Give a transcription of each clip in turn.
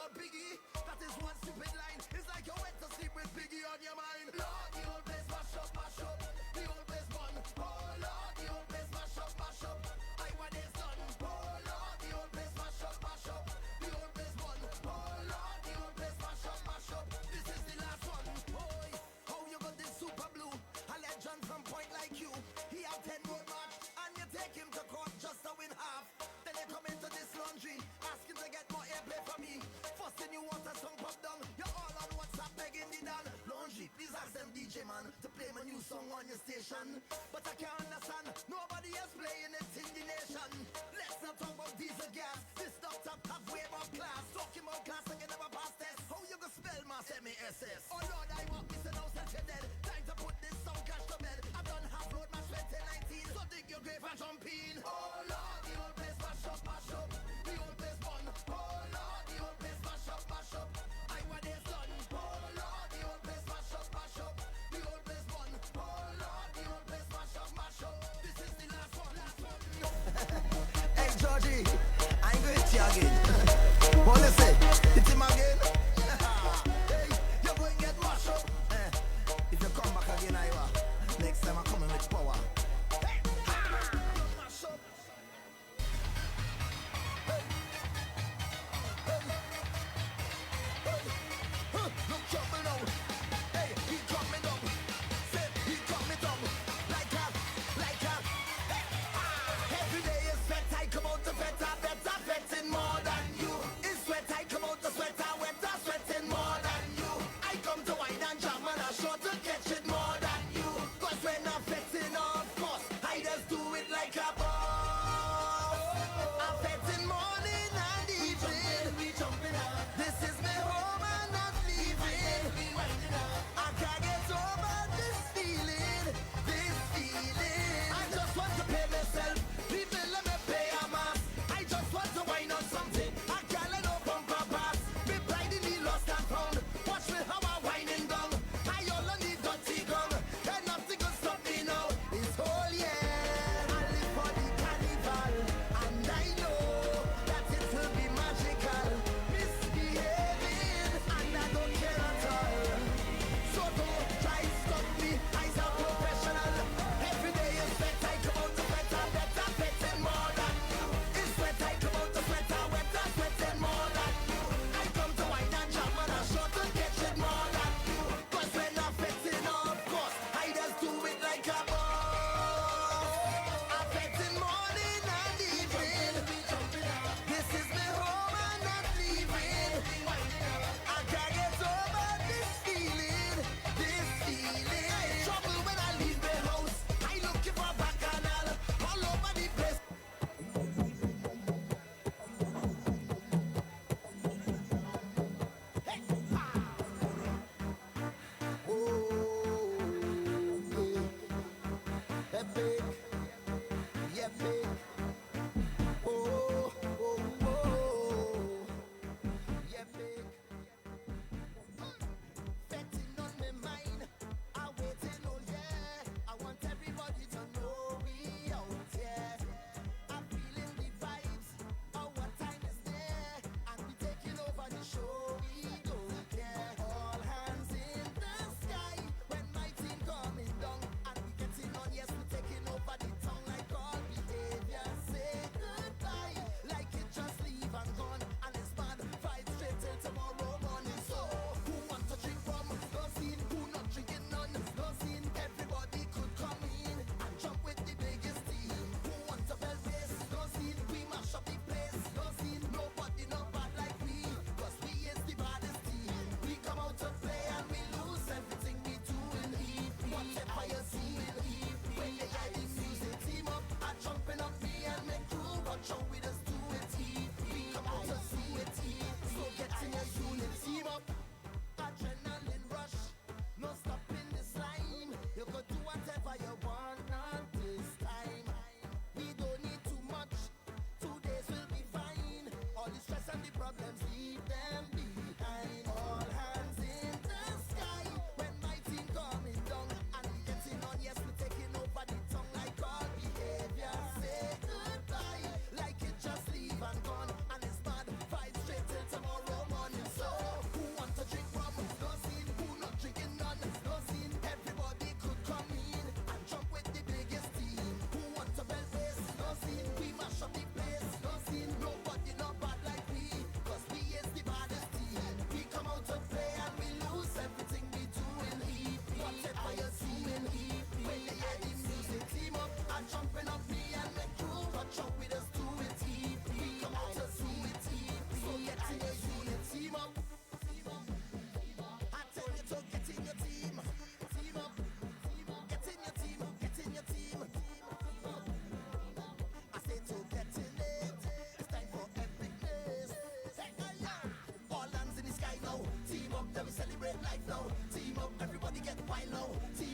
about Biggie. That is one stupid line. It's like you went to sleep with Biggie on your mind. Lord, the old place mash up, mash up. The old place bun. Oh Lord, the old place mash up, mash up. I want this done. Oh Lord, the old place mash up, mash up. The old place bun. Oh Lord, the old place mash up, mash up. This is the last one. Boy, how you got this super blue? A legend from Point like you. He had 10 road march and you take him to court just to win half. Then you come into this laundry asking to get more airplay from me. First thing you want a song pop down. You're all on WhatsApp begging the dan. Laundry, please ask them DJ man to play my new song on your station. But I can't understand, nobody else playing it in the nation. Let's not talk about diesel gas. This stuff top have way more class. Talking about class I can never pass test. How you gonna spell mass M-A-S-S? Oh Lord, I want this and now since you're dead. Time to put this song cash to bed. I've done half road match 2019. So dig your grave and jump in. Oh Lord, the old place mash up, mash up. The old place bun. Oh Lord, the old place mash up, mash up. I want this done. Oh Lord, the old place mash up, mash up. The old place bun. Oh Lord, the old place mash up, mash up. This is the last one, last one. Hey Georgie, I ain't going to hit you again. What you say? Hit him again? Hey, you're going to get mashed up. If you come back again, I will. Next time I'm coming with power. Hey, mash up. Look trouble now. Hey, he got me down. Say, he got me down. Like that, like that. Every day is sweat, I come out to better, better, betting more than you. It's sweat, I come out to sweater, wetter, sweating more than you. I come to wine and jam and I sure to catch it more than you. Cause when I'm betting, of course, I just do it like a boss. I'm betting morning and evening. We jumping up. This is my home and not leaving. I can't get over this feeling, this feeling. I just want to pay myself. People let me pay a mass. I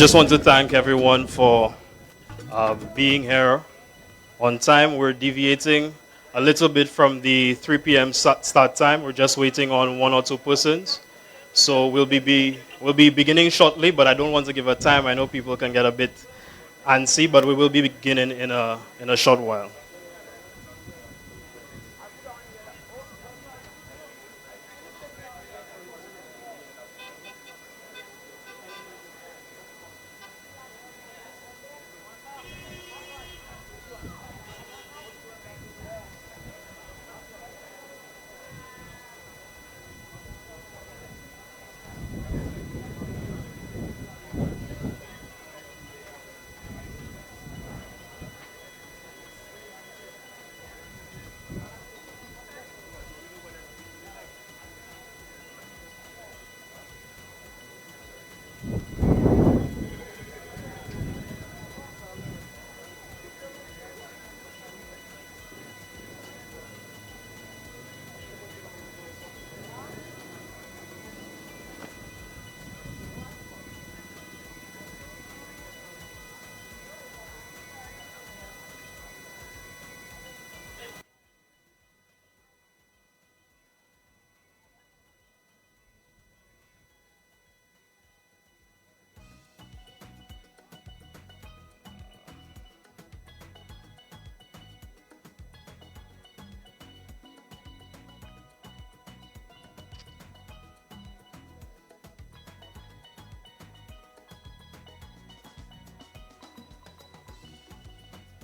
just want to thank everyone for being here on time. We're deviating a little bit from the 3 p.m. Start time. We're just waiting on one or two persons. So we'll be beginning shortly, but I don't want to give a time. I know people can get a bit antsy, but we will be beginning in a short while.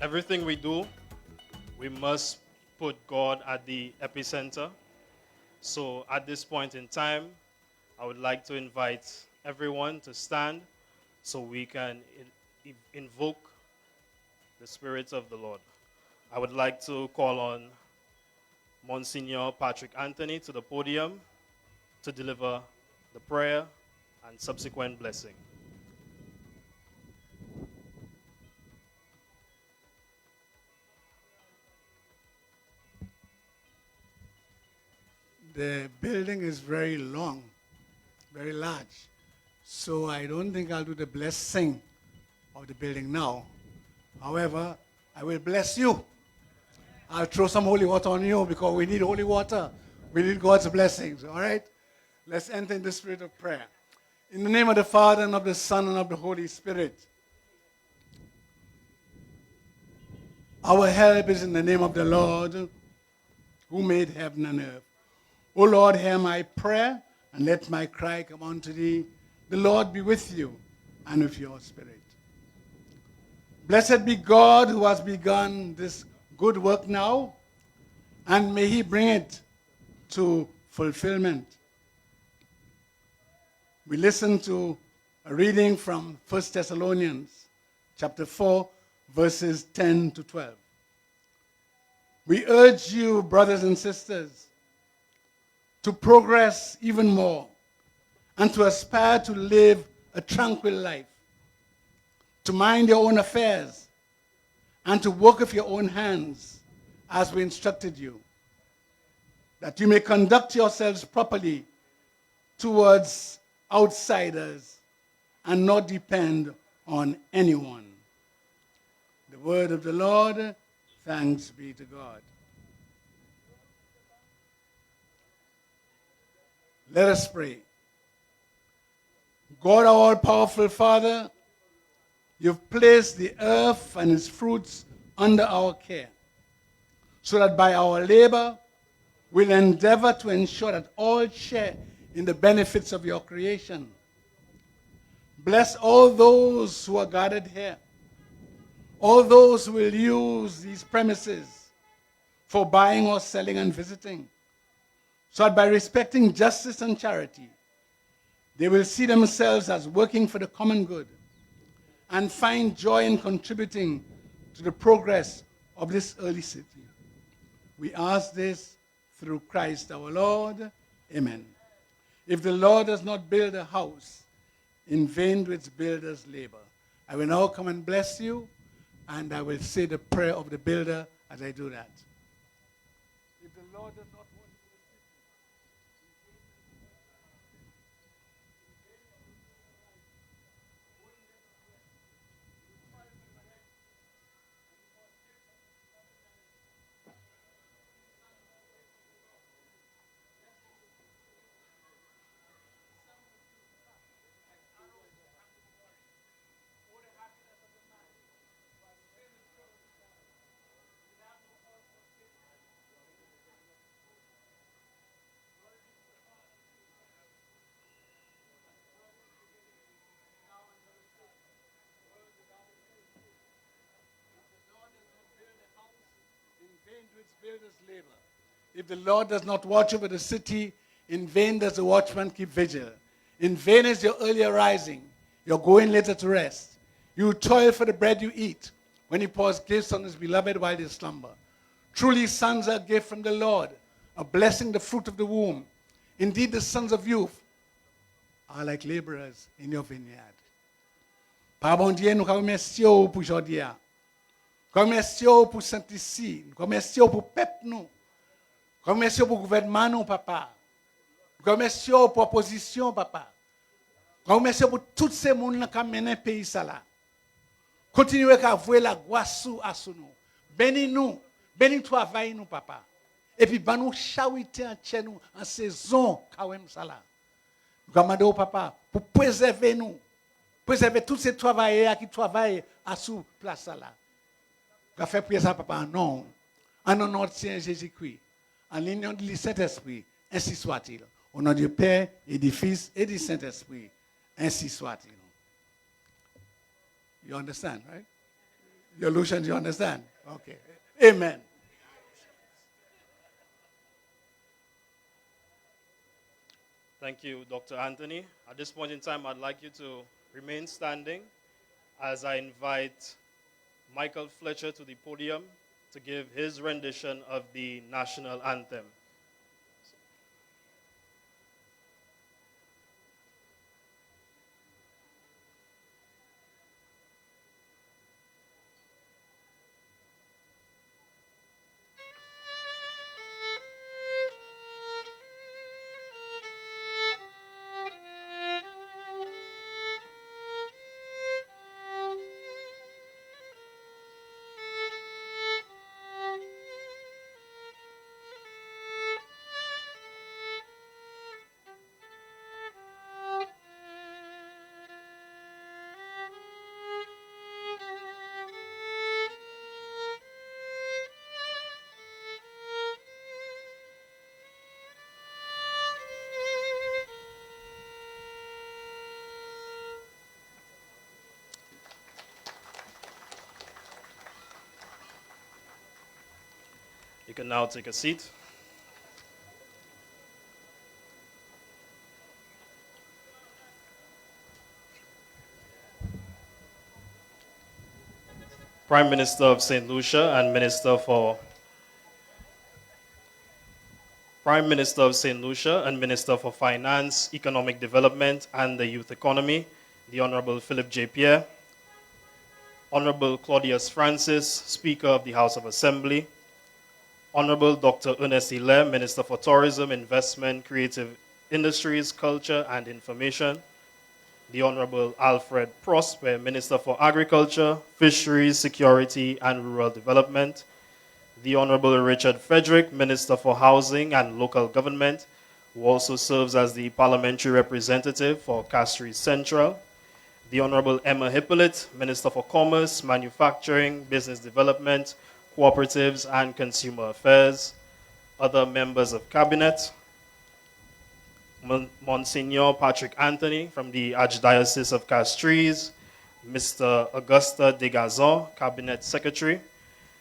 Everything we do, we must put God at the epicenter. So at this point in time, I would like to invite everyone to stand so we can invoke the Spirit of the Lord. I would like to call on Monsignor Patrick Anthony to the podium to deliver the prayer and subsequent blessing. The building is very long, very large. So I don't think I'll do the blessing of the building now. However, I will bless you. I'll throw some holy water on you because we need holy water. We need God's blessings, all right? Let's enter in the spirit of prayer. In the name of the Father, and of the Son, and of the Holy Spirit. Our help is in the name of the Lord, who made heaven and earth. O Lord, hear my prayer, and let my cry come unto thee. The Lord be with you, and with your spirit. Blessed be God who has begun this good work now, and may he bring it to fulfillment. We listen to a reading from 1 Thessalonians chapter 4, verses 10 to 12. We urge you, brothers and sisters, to progress even more and to aspire to live a tranquil life, to mind your own affairs, and to work with your own hands as we instructed you, that you may conduct yourselves properly towards outsiders and not depend on anyone. The word of the Lord, thanks be to God. Let us pray. God, our all-powerful Father, you've placed the earth and its fruits under our care, so that by our labor, we'll endeavor to ensure that all share in the benefits of your creation. Bless all those who are gathered here, all those who will use these premises for buying or selling and visiting, so that by respecting justice and charity, they will see themselves as working for the common good and find joy in contributing to the progress of this early city. We ask this through Christ our Lord. Amen. If the Lord does not build a house, in vain do its builders labor. I will now come and bless you, and I will say the prayer of the builder as I do that. If the Lord does not want you to its builders labor. If the Lord does not watch over the city, in vain does the watchman keep vigil. In vain is your earlier rising, your going later to rest. You toil for the bread you eat, when he pours gifts on his beloved while they slumber. Truly sons are a gift from the Lord, a blessing, the fruit of the womb. Indeed, the sons of youth are like laborers in your vineyard. Père bon Dieu, nous remercions pour aujourd'hui. Nous remercions pour Saint-Ici. Nous remercions pour peuple nous. Nous remercions pour gouvernement nous, papa. Nous remercions pour opposition, papa. Nous remercions pour tous ces gens qui ont mené le pays là. Continuez à voir la grâce à nous. Bénis-nous. Bénis le travail nous, papa. Et puis, nous charité en nous en saison quand ça là. Nous demandons au papa pour préserver nous. Préserver tous ces travailleurs qui travaillent à sous place là. Nous fait prier ça, papa, en nom de Seigneur Jésus-Christ, en l'union du Saint-Esprit, ainsi soit-il. Au nom du Père et du Fils et du Saint-Esprit, ainsi soit-il. You understand, right? Your Lucian, you understand? Okay. Amen. Thank you, Dr. Anthony. At this point in time, I'd like you to remain standing as I invite Michael Fletcher to the podium to give his rendition of the national anthem. You can now take a seat. Prime Minister of St. Lucia and Minister for Finance, Economic Development and the Youth Economy, the Honorable Philip J. Pierre, Honorable Claudius Francis, Speaker of the House of Assembly, Honorable Dr. Ernest Hilaire, Minister for Tourism, Investment, Creative Industries, Culture and Information, the Honorable Alfred Prosper, Minister for Agriculture, Fisheries, Security and Rural Development, the Honorable Richard Frederick, Minister for Housing and Local Government, who also serves as the Parliamentary Representative for Castries Central, the Honorable Emma Hippolyte, Minister for Commerce, Manufacturing, Business Development, Cooperatives and Consumer Affairs, other members of Cabinet, Monsignor Patrick Anthony from the Archdiocese of Castries, Mr. Augusta Degazon, Cabinet Secretary,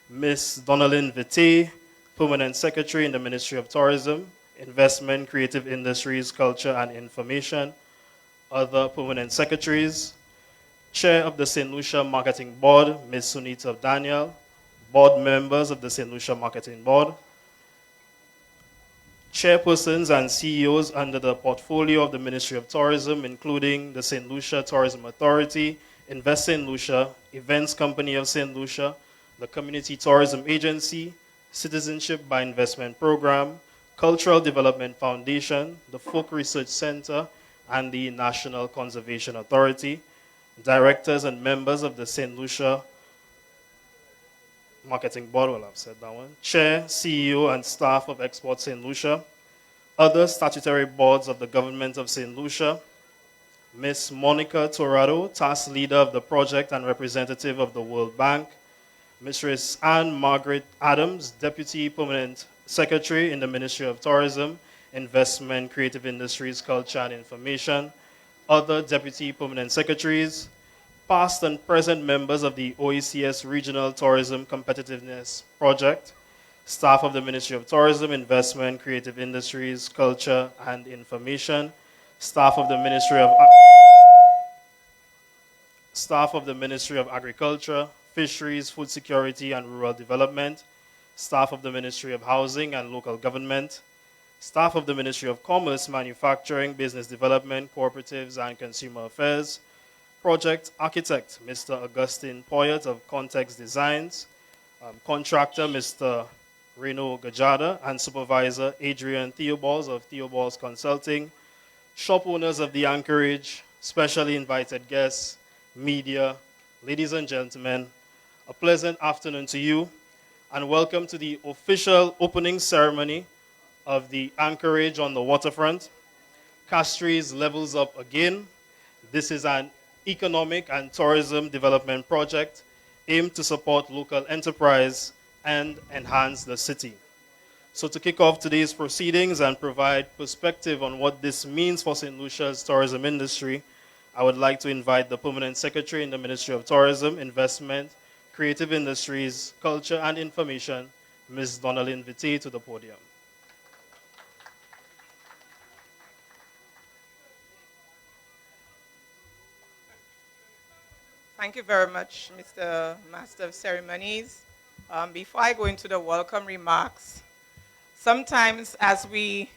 Ms. Donalyn Vité, Permanent Secretary in the Ministry of Tourism, Investment, Creative Industries, Culture and Information, other Permanent Secretaries, Chair of the St. Lucia Marketing Board, Ms. Sunita Daniel, Board members of the St. Lucia Marketing Board, chairpersons and CEOs under the portfolio of the Ministry of Tourism, including the St. Lucia Tourism Authority, Invest St. Lucia, Events Company of St. Lucia, the Community Tourism Agency, Citizenship by Investment Program, Cultural Development Foundation, the Folk Research Center, and the National Conservation Authority, directors and members of the St. Lucia Marketing Board, well, I've said that one. Chair, CEO, and staff of Export St. Lucia. Other statutory boards of the government of St. Lucia. Ms. Monica Torado, task leader of the project and representative of the World Bank. Mrs. Anne Margaret Adams, Deputy Permanent Secretary in the Ministry of Tourism, Investment, Creative Industries, Culture and Information. Other Deputy Permanent Secretaries. Past and present members of the OECS Regional Tourism Competitiveness Project, staff of the Ministry of Tourism, Investment, Creative Industries, Culture, and Information, staff of the Ministry of Agriculture, Fisheries, Food Security, and Rural Development, staff of the Ministry of Housing and Local Government, staff of the Ministry of Commerce, Manufacturing, Business Development, Cooperatives, and Consumer Affairs, project architect, Mr. Augustine Poyet of Context Designs, contractor, Mr. Reno Gajada, and supervisor, Adrian Theobalds of Theobalds Consulting, shop owners of the Anchorage, specially invited guests, media, ladies and gentlemen, a pleasant afternoon to you, and welcome to the official opening ceremony of the Anchorage on the waterfront. Castries levels up again. This is an economic and tourism development project aimed to support local enterprise and enhance the city. So to kick off today's proceedings and provide perspective on what this means for St. Lucia's tourism industry, I would like to invite the Permanent Secretary in the Ministry of Tourism, Investment, Creative Industries, Culture, and Information, Ms. Donalyn Vitte, to the podium. Thank you very much, Mr. Master of Ceremonies. Before I go into the welcome remarks, sometimes as we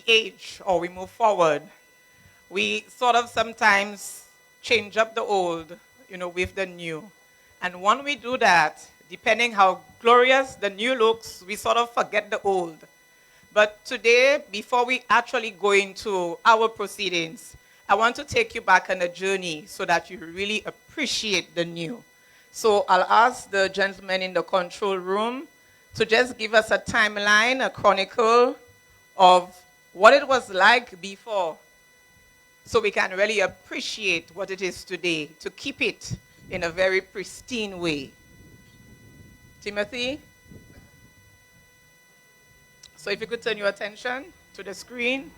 age or we move forward, we sort of sometimes change up the old, with the new. And when we do that, depending how glorious the new looks, we sort of forget the old. But today, before we actually go into our proceedings, I want to take you back on a journey so that you really appreciate the new. So I'll ask the gentleman in the control room to just give us a timeline, a chronicle of what it was like before, so we can really appreciate what it is today, to keep it in a very pristine way. Timothy? So if you could turn your attention to the screen.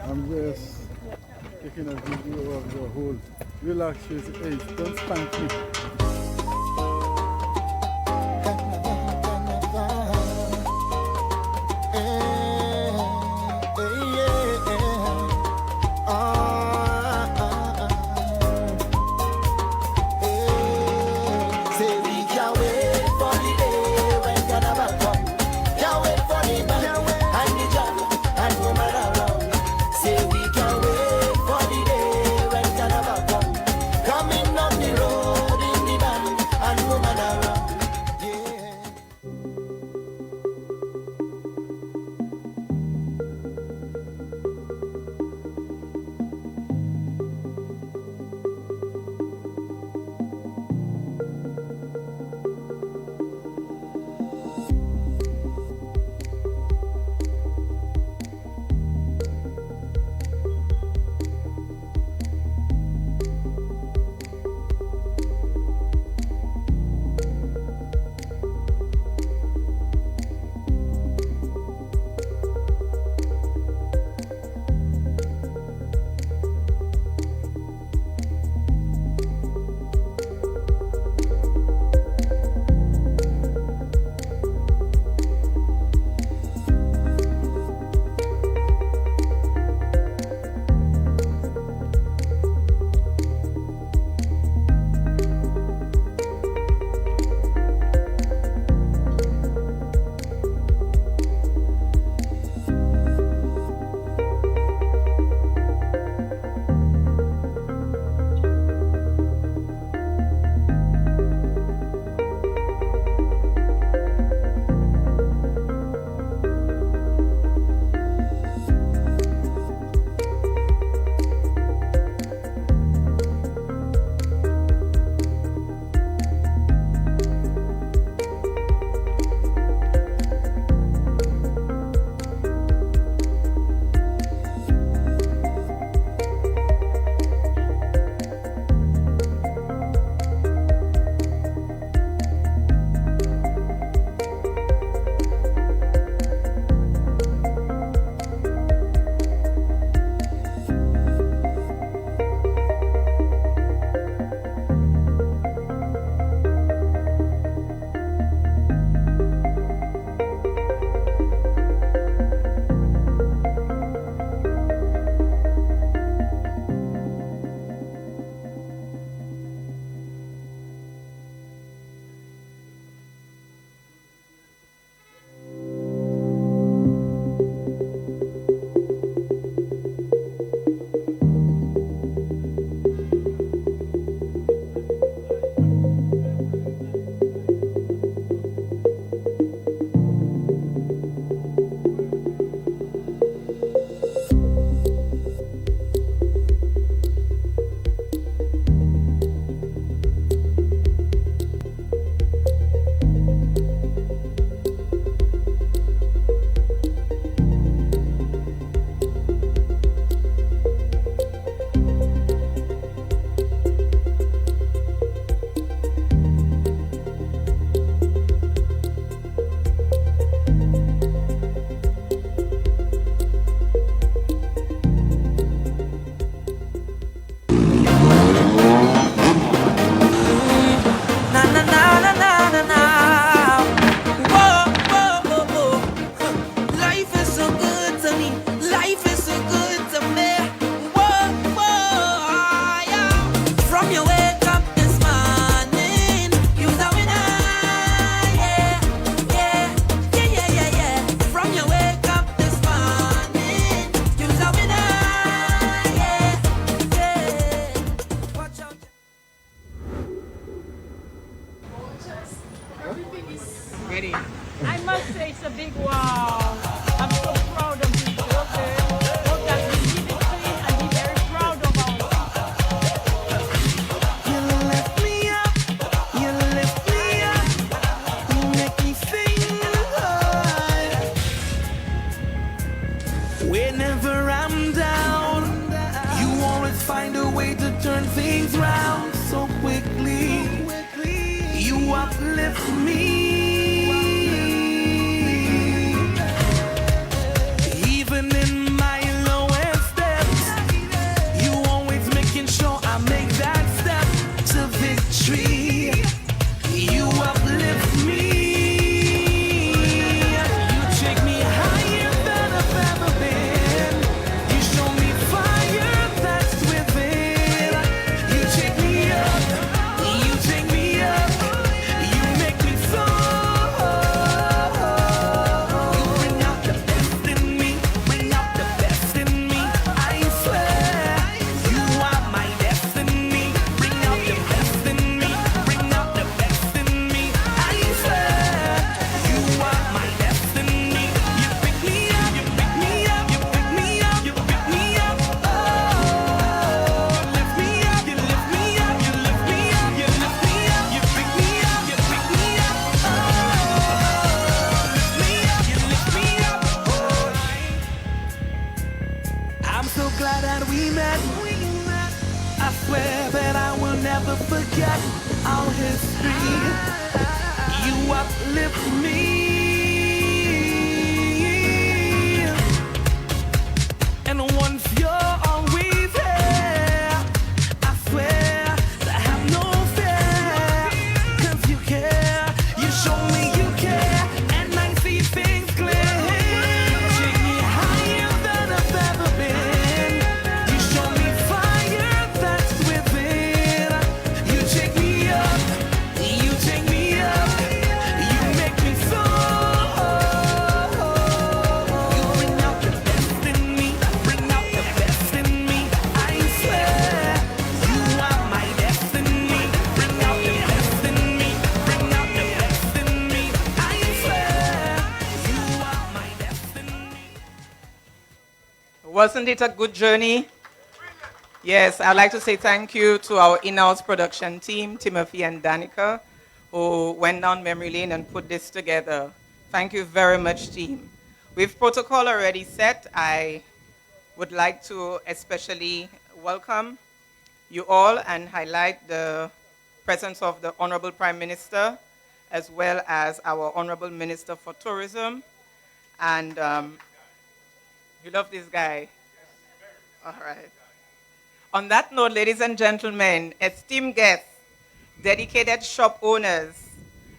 I'm just taking a video of the whole relaxation. Hey, don't spank me. Coming on the road in the lady. I must say it's a big wow. I'm so proud of you, okay? Hope that we keep it clean and be very proud of ourselves. You lift me up, you lift me up, you make me feel alive. Whenever I'm down, you always find a way to turn things round so quickly. You uplift me. Even in my lowest steps, you always making sure I make that step to victory. You uplift me. You take me higher than I've ever been. You show me fire that's within. You take me up. You take me up. You make me soar. You bring out the best in me. Bring out the best in me. I swear. You are my destiny. Bring out the best in me. Bring out the best in me. I swear. You are my destiny. You pick me up. You pick me up. You pick me up. You pick me up. Oh. You lift me up. You lift me up. You lift me up. You lift me up. You pick me up. You pick me up. Oh. Lift me up. You lift me up. Oh. I'm so glad that we met. I swear that I will never forget our history. You uplift me. And once you're always here, I swear I have no fear. 'Cause you care, you show me you care, and I see things clear. Take me higher than I've ever been. You show me fire that's within. You take me up, you take me up, you make me soar. You bring out the best in me, bring out the best in me. I swear, you are my destiny. Bring out the best in me, bring out the best in me. I swear, you are my destiny. Wasn't it a good journey? Yes, I'd like to say thank you to our in-house production team, Timothy and Danica, who went down memory lane and put this together. Thank you very much, team. With protocol already set, I would like to especially welcome you all and highlight the presence of the Honorable Prime Minister, as well as our Honorable Minister for Tourism. And you love this guy? All right. On that note, ladies and gentlemen, esteemed guests, dedicated shop owners,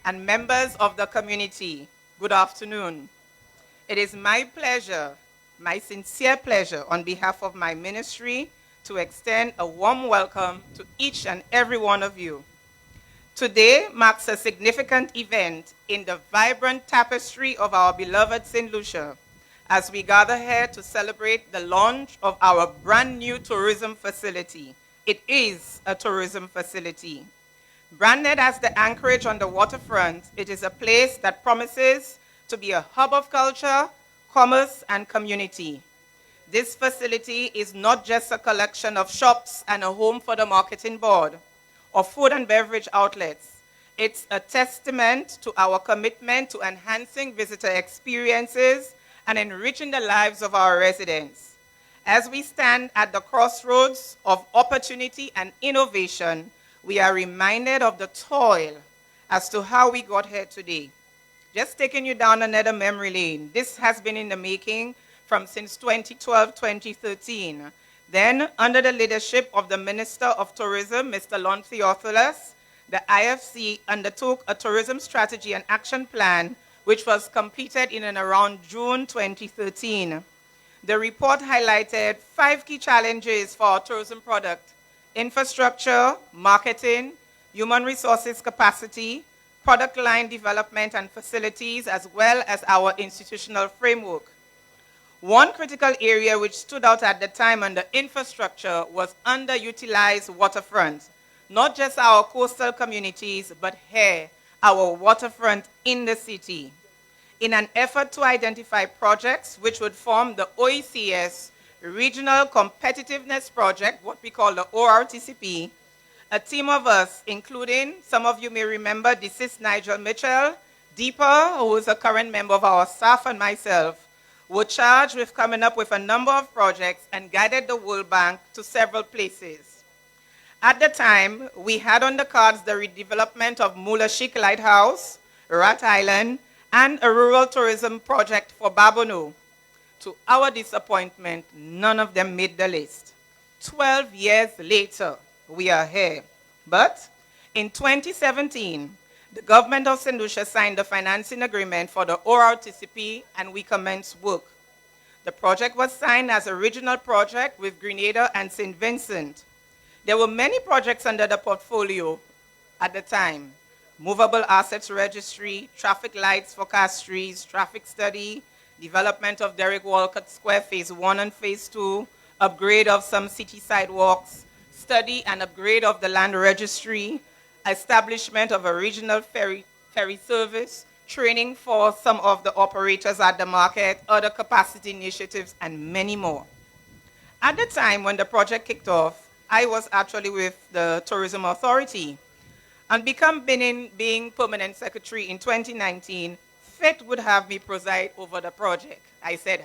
and members of the community, good afternoon. It is my pleasure, my sincere pleasure, on behalf of my ministry, to extend a warm welcome to each and every one of you. Today marks a significant event in the vibrant tapestry of our beloved St. Lucia, as we gather here to celebrate the launch of our brand new tourism facility. It is a tourism facility. Branded as the anchorage on the waterfront, it is a place that promises to be a hub of culture, commerce, and community. This facility is not just a collection of shops and a home for the marketing board or food and beverage outlets. It's a testament to our commitment to enhancing visitor experiences and enriching the lives of our residents. As we stand at the crossroads of opportunity and innovation, we are reminded of the toil as to how we got here today. Just taking you down another memory lane, this has been in the making since 2012-2013. Then, under the leadership of the Minister of Tourism, Mr. Lon Theophilus, the IFC undertook a tourism strategy and action plan, which was completed in and around June 2013. The report highlighted 5 key challenges for our tourism product: infrastructure, marketing, human resources capacity, product line development and facilities, as well as our institutional framework. One critical area which stood out at the time under infrastructure was underutilized waterfront, not just our coastal communities, but here our waterfront in the city in an effort to identify projects which would form the OECS Regional Competitiveness Project, what we call the ORTCP. A team of us, including, some of you may remember, deceased Nigel Mitchell, Deepa, who is a current member of our staff, and myself, were charged with coming up with a number of projects and guided the World Bank to several places. At the time, we had on the cards the redevelopment of Mulashik Lighthouse, Rat Island, and a rural tourism project for Babonneau. To our disappointment, none of them made the list. 12 years later, we are here. But in 2017, the government of St. Lucia signed the financing agreement for the ORTCP, and we commenced work. The project was signed as a regional project with Grenada and St. Vincent. There were many projects under the portfolio at the time. Movable assets registry, traffic lights for Castries, traffic study, development of Derek Walcott Square Phase 1 and Phase 2, upgrade of some city sidewalks, study and upgrade of the land registry, establishment of a regional ferry service, training for some of the operators at the market, other capacity initiatives, and many more. At the time when the project kicked off, I was actually with the Tourism Authority. And being permanent secretary in 2019, Fate would have me preside over the project. I said,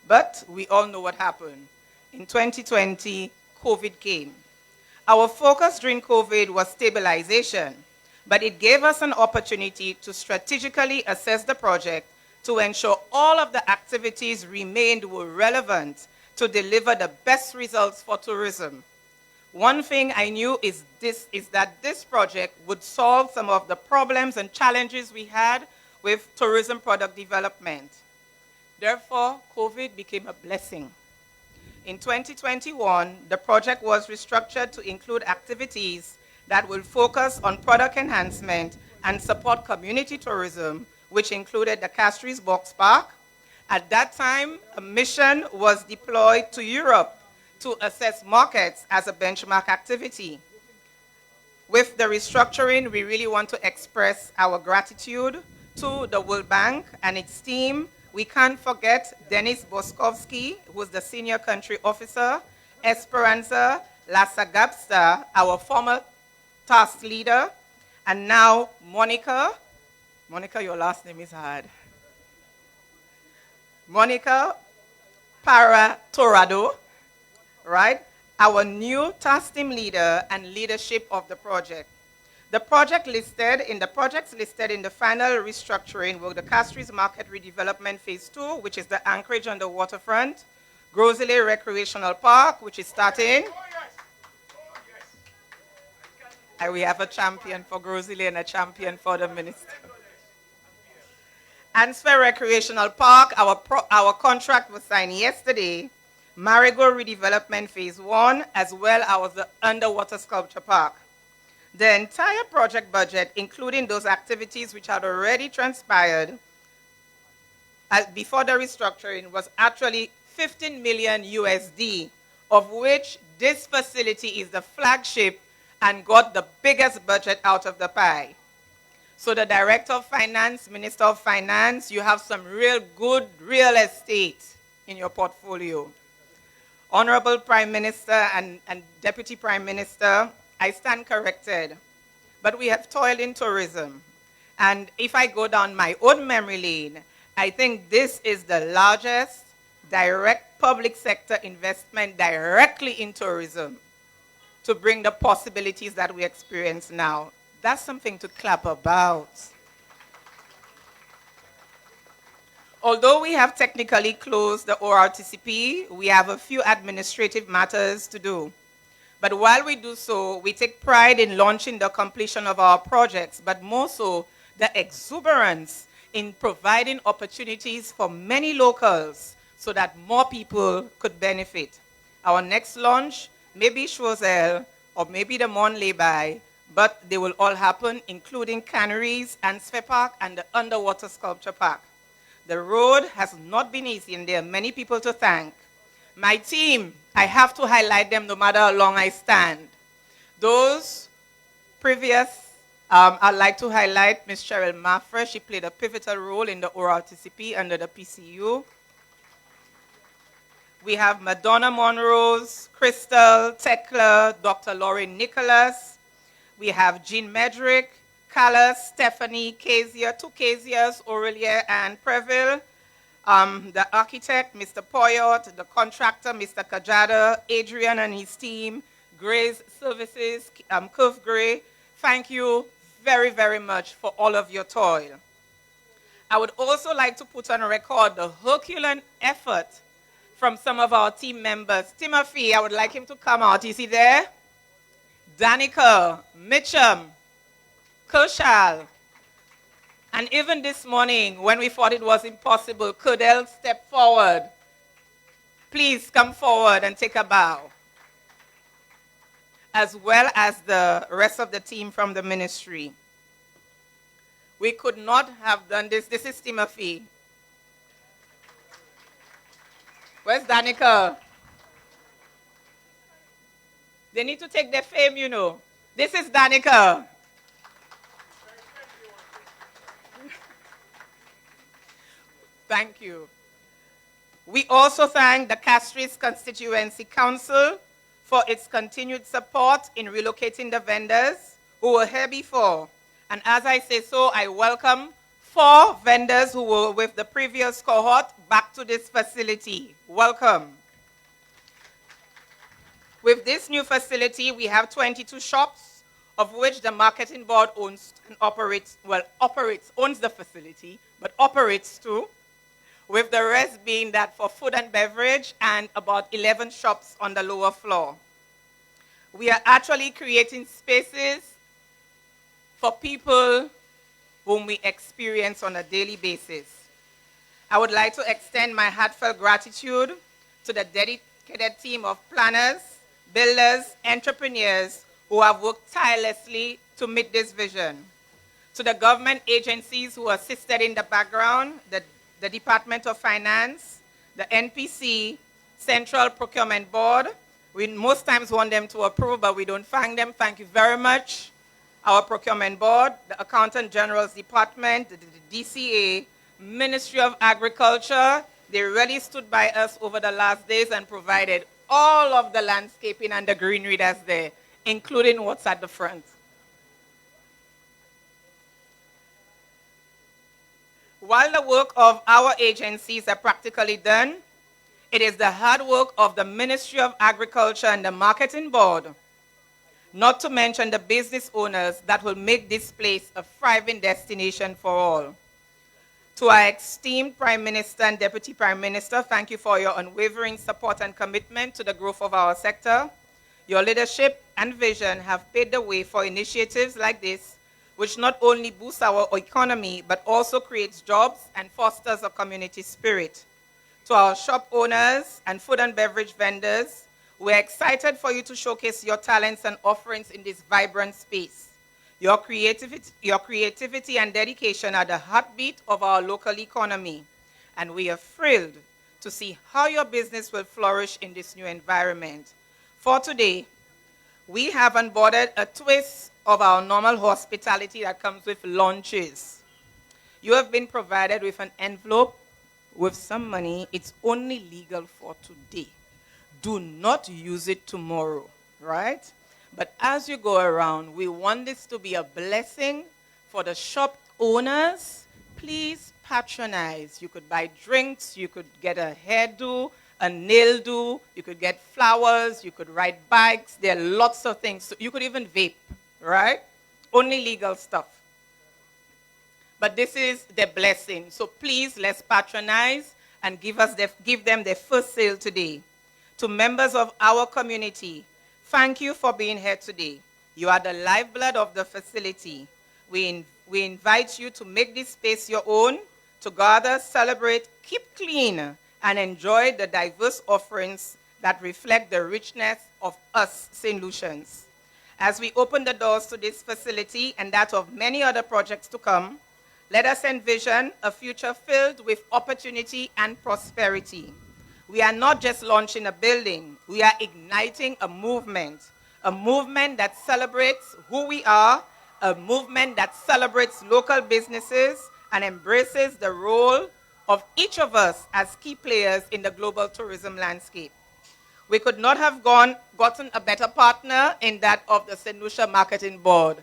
But we all know what happened. In 2020, COVID came. Our focus during COVID was stabilization, but it gave us an opportunity to strategically assess the project to ensure all of the activities were relevant to deliver the best results for tourism. One thing I knew is that this project would solve some of the problems and challenges we had with tourism product development. Therefore, COVID became a blessing. In 2021, the project was restructured to include activities that will focus on product enhancement and support community tourism, which included the Castries Box Park. At that time, a mission was deployed to Europe to assess markets as a benchmark activity. With the restructuring, we really want to express our gratitude to the World Bank and its team. We can't forget Denis Boskovsky, who is the senior country officer, Esperanza Lasagapsta, our former task leader, and now Monica. Monica, your last name is hard. Monica Para-Torado, right? Our new task team leader and leadership of the project. The projects listed in the final restructuring were the Castries Market Redevelopment Phase 2, which is the anchorage on the waterfront, Grosley Recreational Park, which is starting. And we have a champion for Grosley and a champion for the minister. Ansfer Recreational Park, our contract was signed yesterday. Marigold Redevelopment Phase 1, as well as the Underwater Sculpture Park. The entire project budget, including those activities which had already transpired before the restructuring, was actually 15 million USD, of which this facility is the flagship and got the biggest budget out of the pie. So the Director of Finance, Minister of Finance, you have some real good real estate in your portfolio. Honorable Prime Minister and Deputy Prime Minister, I stand corrected, but we have toiled in tourism. And if I go down my own memory lane, I think this is the largest direct public sector investment directly in tourism to bring the possibilities that we experience now. That's something to clap about. Although we have technically closed the ORTCP, we have a few administrative matters to do. But while we do so, we take pride in launching the completion of our projects, but more so, the exuberance in providing opportunities for many locals so that more people could benefit. Our next launch may be Choiseul or maybe the Mont Lay, but they will all happen, including Canaries and Sve Park and the Underwater Sculpture Park. The road has not been easy, and there are many people to thank. My team, I have to highlight them no matter how long I stand. Those previous I'd like to highlight Ms. Cheryl Maffra. She played a pivotal role in the oral TCP under the PCU. We have Madonna Monrose, Crystal, Tekla, Dr. Lauren Nicholas. We have Jean Medrick, Callas, Stephanie, Kezia, two Kezias, Aurelia and Preville. The architect, Mr. Poyot, the contractor, Mr. Kajada, Adrian and his team, Gray's Services, Curve Gray. Thank you very, very much for all of your toil. I would also like to put on record the Herculean effort from some of our team members. Timothy, I would like him to come out. Is he there? Danica, Mitchum, Kushal. And even this morning, when we thought it was impossible, Kudel stepped forward. Please come forward and take a bow. As well as the rest of the team from the ministry. We could not have done this. This is Timothy. Where's Danica? They need to take their fame, you know. This is Danica. Thank you. We also thank the Castries Constituency Council for its continued support in relocating the vendors who were here before. And as I say so, I welcome 4 vendors who were with the previous cohort back to this facility. Welcome. With this new facility, we have 22 shops, of which the marketing board owns and operates, owns the facility, but operates too, with the rest being that for food and beverage and about 11 shops on the lower floor. We are actually creating spaces for people whom we experience on a daily basis. I would like to extend my heartfelt gratitude to the dedicated team of planners, builders, entrepreneurs who have worked tirelessly to meet this vision. To the government agencies who assisted in the background, the Department of Finance, the NPC, Central Procurement Board. We most times want them to approve, but we don't thank them. Thank you very much. Our Procurement Board, the Accountant General's Department, the DCA, Ministry of Agriculture. They really stood by us over the last days and provided all of the landscaping and the greenery that's there, including what's at the front. While the work of our agencies are practically done, it is the hard work of the Ministry of Agriculture and the Marketing Board, not to mention the business owners, that will make this place a thriving destination for all. To our esteemed Prime Minister and Deputy Prime Minister, thank you for your unwavering support and commitment to the growth of our sector. Your leadership and vision have paved the way for initiatives like this, which not only boosts our economy, but also creates jobs and fosters a community spirit. To our shop owners and food and beverage vendors, we're excited for you to showcase your talents and offerings in this vibrant space. Your creativity and dedication are the heartbeat of our local economy, and we are thrilled to see how your business will flourish in this new environment. For today, we have onboarded a twist of our normal hospitality that comes with lunches. You have been provided with an envelope with some money. It's only legal for today. Do not use it tomorrow, right? But as you go around, we want this to be a blessing for the shop owners. Please patronize. You could buy drinks, you could get a hairdo, a nail do, you could get flowers, you could ride bikes. There are lots of things. So you could even vape, right? Only legal stuff. But this is the blessing. So please, let's patronize and give them their first sale today. To members of our community, thank you for being here today. You are the lifeblood of the facility. We invite you to make this space your own, to gather, celebrate, keep clean, and enjoy the diverse offerings that reflect the richness of us St. Lucians. As we open the doors to this facility and that of many other projects to come, let us envision a future filled with opportunity and prosperity. We are not just launching a building, we are igniting a movement that celebrates who we are, a movement that celebrates local businesses and embraces the role of each of us as key players in the global tourism landscape. We could not have gotten a better partner in that of the St. Lucia Marketing Board.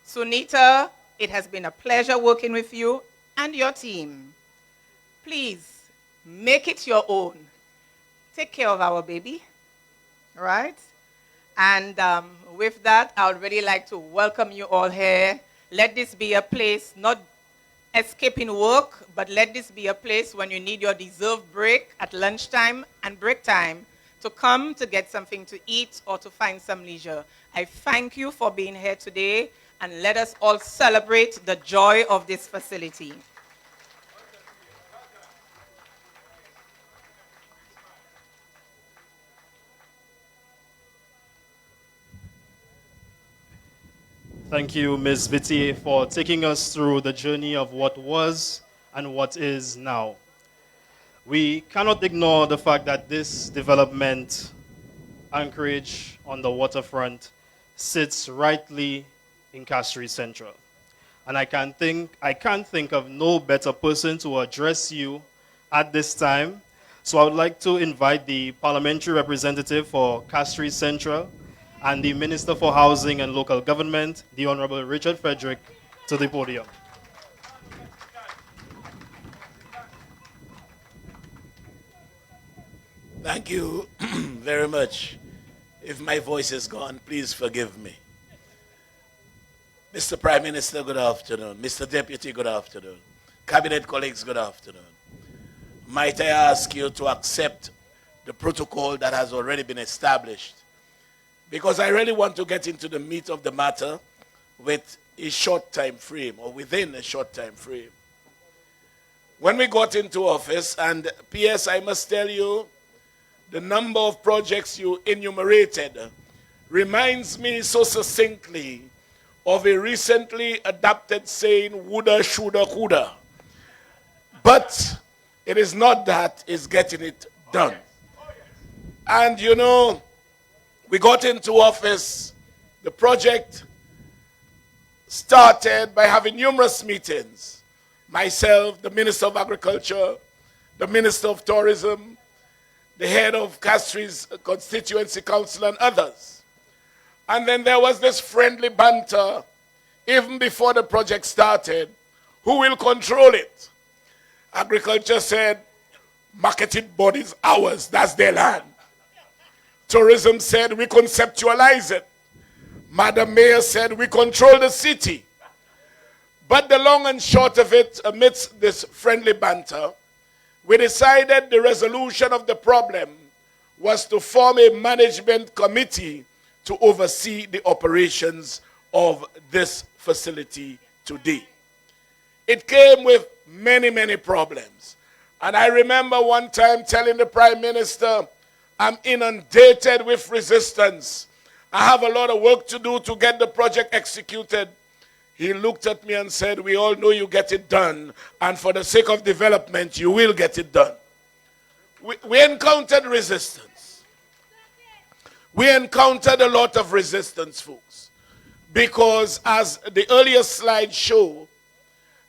Sunita, it has been a pleasure working with you and your team. Please, make it your own. Take care of our baby, all right? And with that, I would really like to welcome you all here. Let this be a place, not escaping work, but let this be a place when you need your deserved break at lunchtime and break time to come to get something to eat or to find some leisure. I thank you for being here today, and let us all celebrate the joy of this facility. Thank you, Ms. Vitti, for taking us through the journey of what was and what is now. We cannot ignore the fact that this development, anchorage on the waterfront, sits rightly in Castries Central. And I can't think of no better person to address you at this time. So I would like to invite the parliamentary representative for Castries Central and the Minister for Housing and Local Government, the Honorable Richard Frederick, to the podium. Thank you very much. If my voice is gone, please forgive me. Mr. Prime Minister, good afternoon. Mr. Deputy, good afternoon. Cabinet colleagues, good afternoon. Might I ask you to accept the protocol that has already been established? Because I really want to get into the meat of the matter with a short time frame, or within a short time frame. When we got into office, and P.S., I must tell you, the number of projects you enumerated reminds me so succinctly of a recently adopted saying, woulda, shoulda, coulda. But it is not that, it's getting it done. And you know, we got into office, the project started by having numerous meetings. Myself, the Minister of Agriculture, the Minister of Tourism, the head of Castries Constituency Council, and others. And then there was this friendly banter, even before the project started, who will control it? Agriculture said, marketing bodies ours, that's their land. Tourism said, we conceptualize it. Madam Mayor said, we control the city. But the long and short of it, amidst this friendly banter, we decided the resolution of the problem was to form a management committee to oversee the operations of this facility today. It came with many, many problems. And I remember one time telling the Prime Minister, I'm inundated with resistance. I have a lot of work to do to get the project executed. He looked at me and said, we all know you get it done, and for the sake of development, you will get it done. We encountered resistance. We encountered a lot of resistance, folks, because as the earlier slide showed,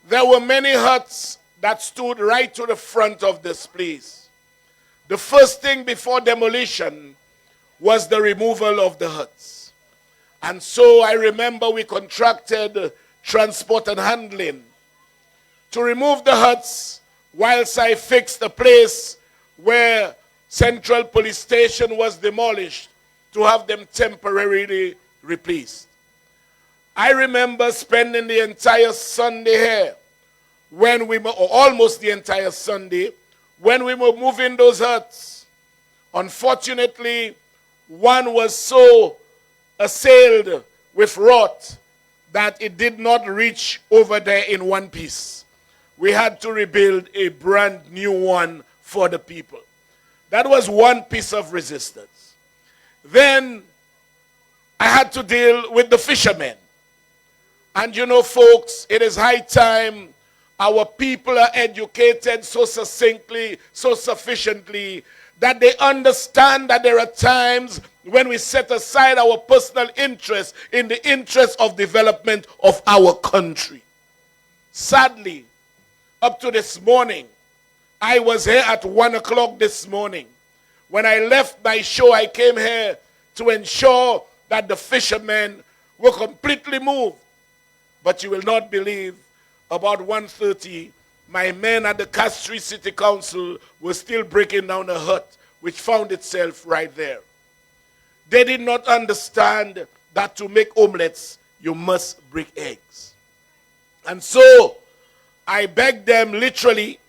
there were many huts that stood right to the front of this place. The first thing before demolition was the removal of the huts. And so I remember we contracted transport and handling to remove the huts whilst I fixed the place where Central Police Station was demolished to have them temporarily replaced. I remember spending the entire Sunday here, or almost the entire Sunday, when we were moving those huts. Unfortunately, one was so assailed with rot that it did not reach over there in one piece. We had to rebuild a brand new one for the people. That was one piece of resistance. Then I had to deal with the fishermen. And you know, folks, it is high time our people are educated so succinctly, so sufficiently, that they understand that there are times when we set aside our personal interest in the interest of development of our country. Sadly, up to this morning, I was here at 1 o'clock this morning. When I left my show, I came here to ensure that the fishermen were completely moved. But you will not believe, about 1:30, my men at the Castries City Council were still breaking down a hut, which found itself right there. They did not understand that to make omelets, you must break eggs. And so, I begged them literally.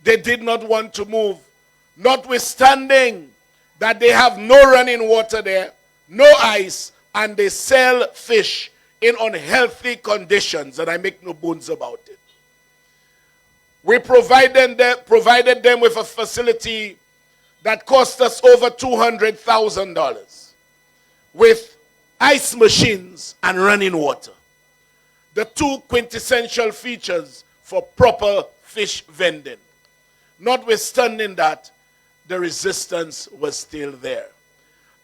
They did not want to move, notwithstanding that they have no running water there, no ice, and they sell fish in unhealthy conditions, and I make no bones about it. We provided them with a facility that cost us over $200,000 with ice machines and running water. The two quintessential features for proper fish vending. Notwithstanding that, the resistance was still there.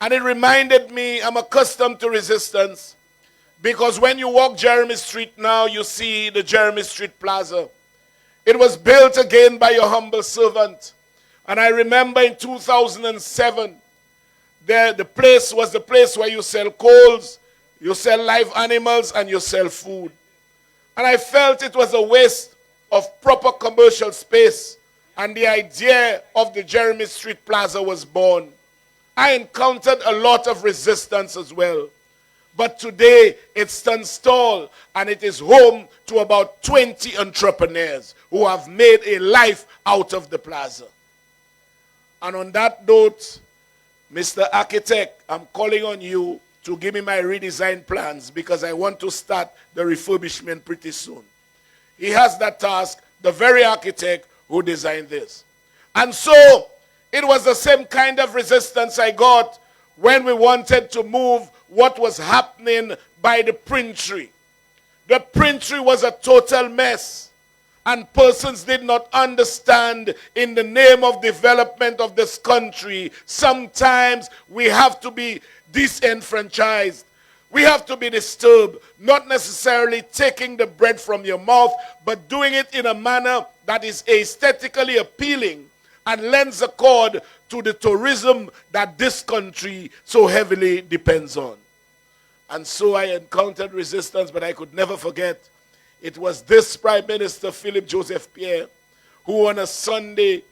And it reminded me, I'm accustomed to resistance, because when you walk Jeremy Street now, you see the Jeremy Street Plaza. It was built again by your humble servant. And I remember in 2007, the place was the place where you sell coals, you sell live animals, and you sell food. And I felt it was a waste of proper commercial space. And the idea of the Jeremy Street Plaza was born. I encountered a lot of resistance as well. But today, it stands tall, and it is home to about 20 entrepreneurs who have made a life out of the plaza. And on that note, Mr. Architect, I'm calling on you to give me my redesign plans, because I want to start the refurbishment pretty soon. He has that task, the very architect who designed this. And so, it was the same kind of resistance I got when we wanted to move what was happening by the Printry. The Printry was a total mess, and persons did not understand, in the name of development of this country, sometimes we have to be disenfranchised. We have to be disturbed, not necessarily taking the bread from your mouth, but doing it in a manner that is aesthetically appealing and lends a chord to the tourism that this country so heavily depends on. And so I encountered resistance, but I could never forget. It was this Prime Minister, Philip Joseph Pierre, who on a Sunday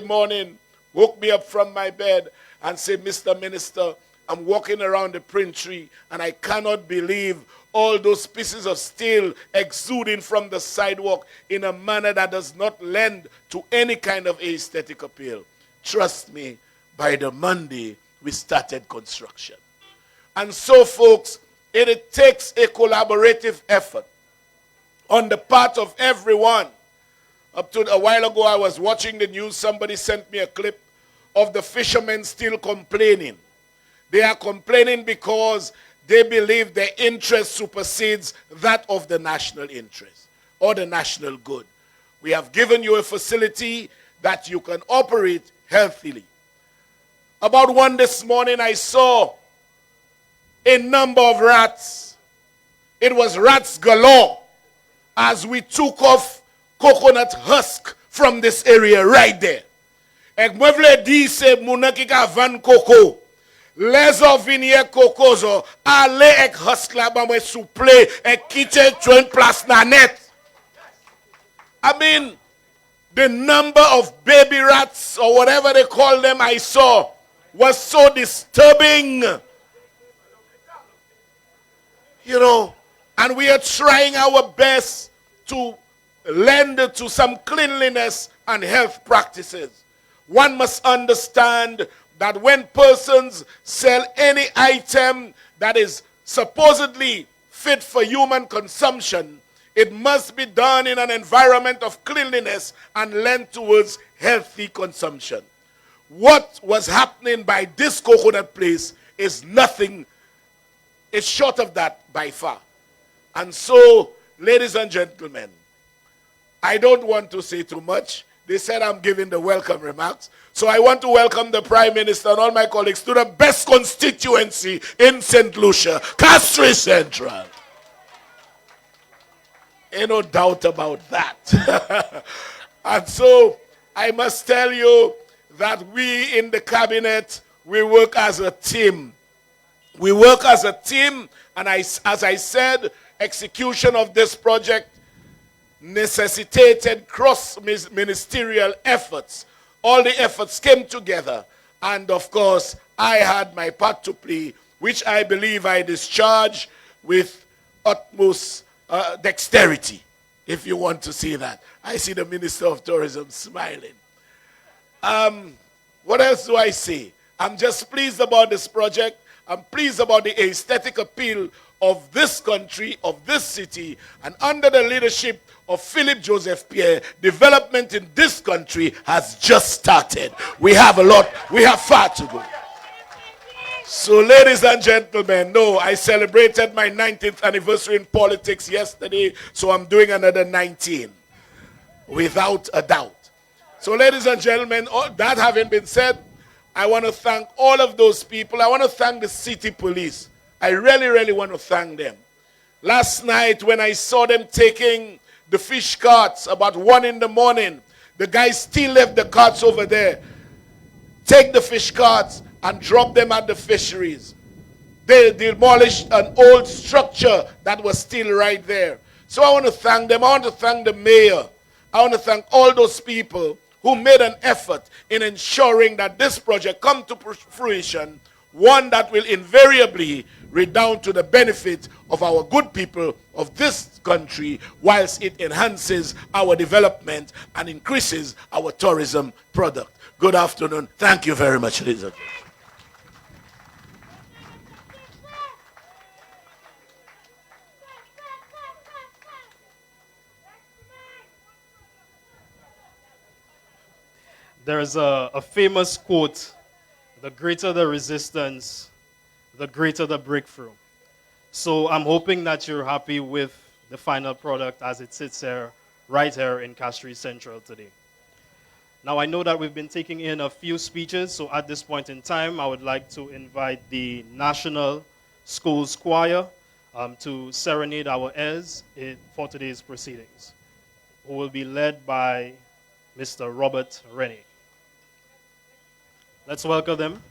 morning woke me up from my bed and said, Mr. Minister, I'm walking around the Printry, and I cannot believe all those pieces of steel exuding from the sidewalk in a manner that does not lend to any kind of aesthetic appeal. Trust me, by the Monday, we started construction. And so, folks, it takes a collaborative effort on the part of everyone. Up to a while ago, I was watching the news. Somebody sent me a clip of the fishermen still complaining. They are complaining because they believe their interest supersedes that of the national interest or the national good. We have given you a facility that you can operate healthily. About 1 this morning, I saw a number of rats. It was rats galore as we took off coconut husk from this area right there. Ek mwevle di se munakika van coco. Les ovinier cocozo ale ek husk la ba mwe souple ek kite 20 place na net. I mean, the number of baby rats or whatever they call them I saw was so disturbing. You know, and we are trying our best to lend to some cleanliness and health practices. One must understand that when persons sell any item that is supposedly fit for human consumption, it must be done in an environment of cleanliness and lend towards healthy consumption. What was happening by this coconut place is nothing, it's short of that by far. And so, ladies and gentlemen, I don't want to say too much. they said I'm giving the welcome remarks. So I want to welcome the Prime Minister and all my colleagues to the best constituency in St. Lucia, Castries Central. Ain't no doubt about that. And so I must tell you that we in the cabinet, we work as a team. We work as a team, and as I said, execution of this project necessitated cross-ministerial efforts. All the efforts came together, and of course, I had my part to play, which I believe I discharged with utmost dexterity, if you want to see that. I see the Minister of Tourism smiling. What else do I say? I'm just pleased about this project. I'm pleased about the aesthetic appeal of this country, of this city, and under the leadership of Philip Joseph Pierre, development in this country has just started. We have far to go. So, ladies and gentlemen, no, I celebrated my 19th anniversary in politics yesterday, so I'm doing another 19, without a doubt. So, ladies and gentlemen, all that having been said, I want to thank all of those people. I want to thank the city police. I really, really want to thank them. Last night, when I saw them taking the fish carts about 1 in the morning, the guys still left the carts over there. Take the fish carts and drop them at the fisheries. They demolished an old structure that was still right there. So I want to thank them. I want to thank the mayor. I want to thank all those people who made an effort in ensuring that this project come to fruition, one that will invariably redound to the benefit of our good people of this country, whilst it enhances our development and increases our tourism product. Good afternoon. Thank you very much, ladies and gentlemen. There's a famous quote, the greater the resistance, the greater the breakthrough. So I'm hoping that you're happy with the final product as it sits here, right here in Castries Central today. Now I know that we've been taking in a few speeches, so at this point in time, I would like to invite the National Schools Choir to serenade our heirs for today's proceedings, who will be led by Mr. Robert Rennie. Let's welcome them.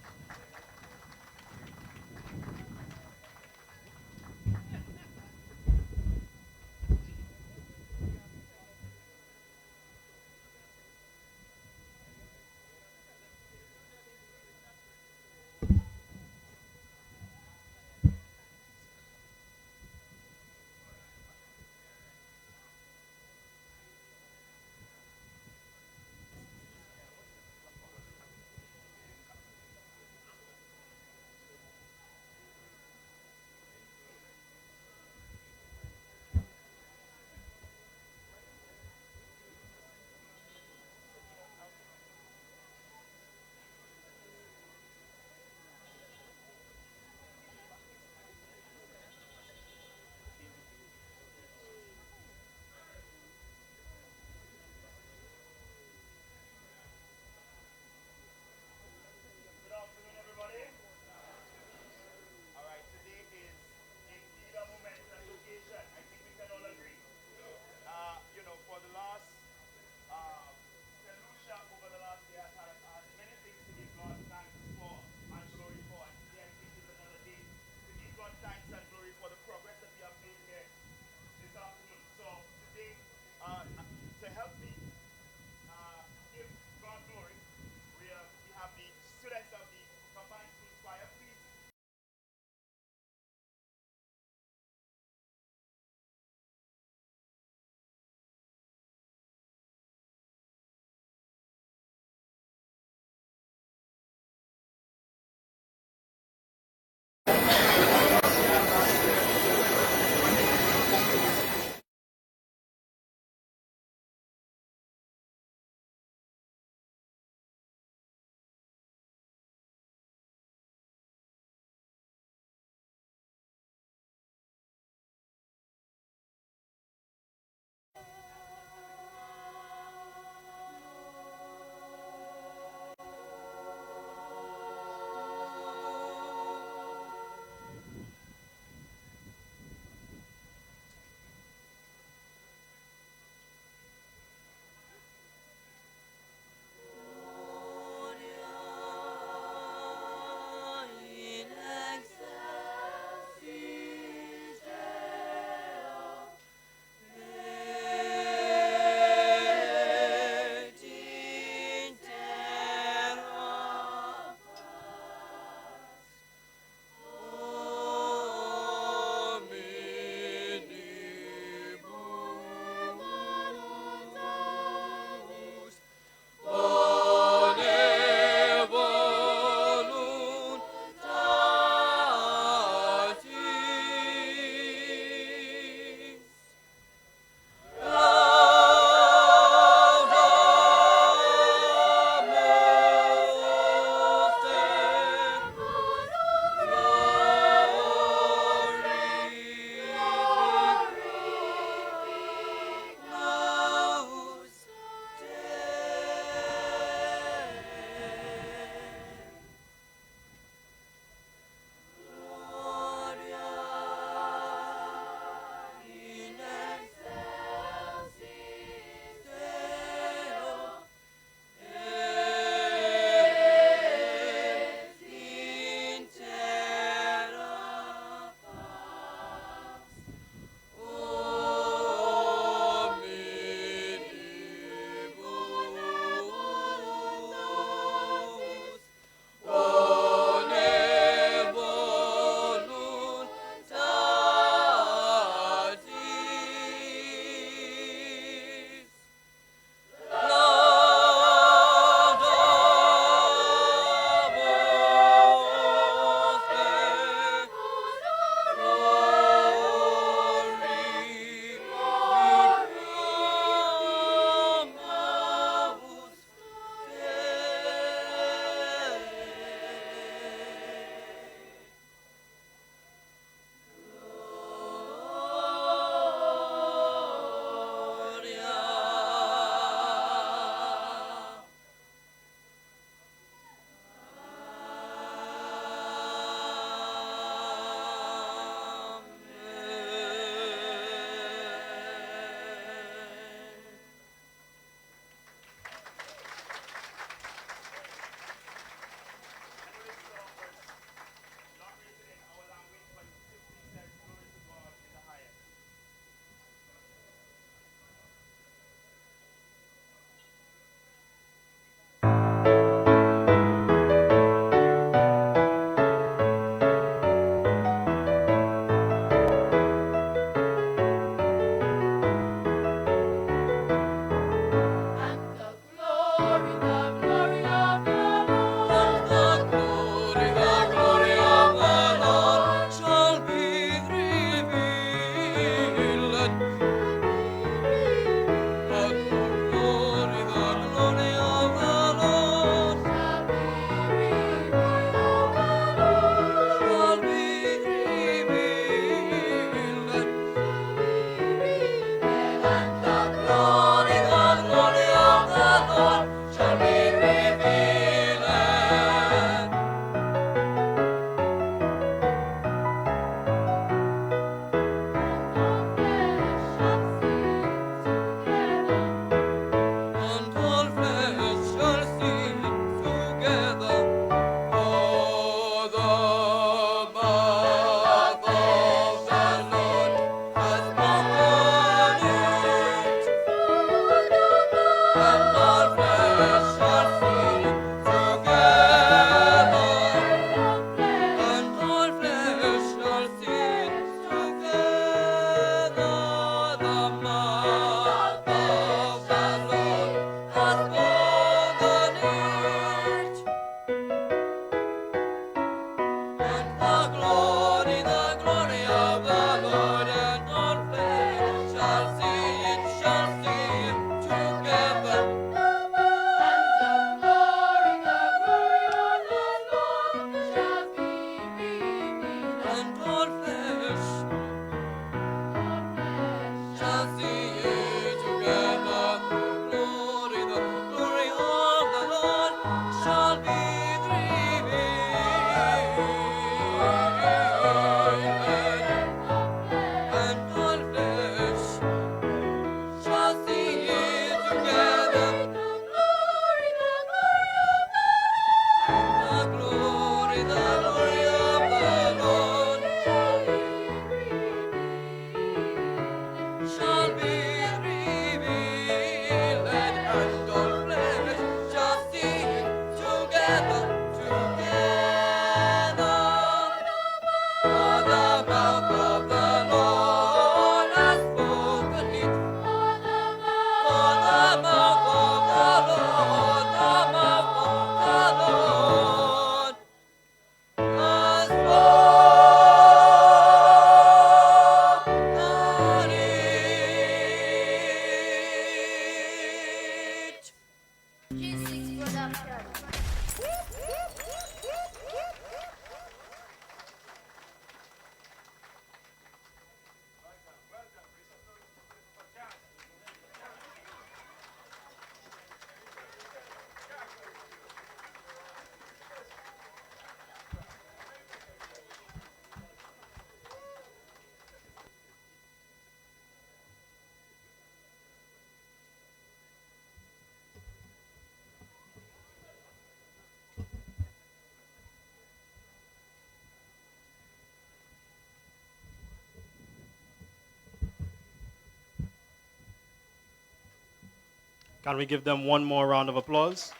Can we give them one more round of applause?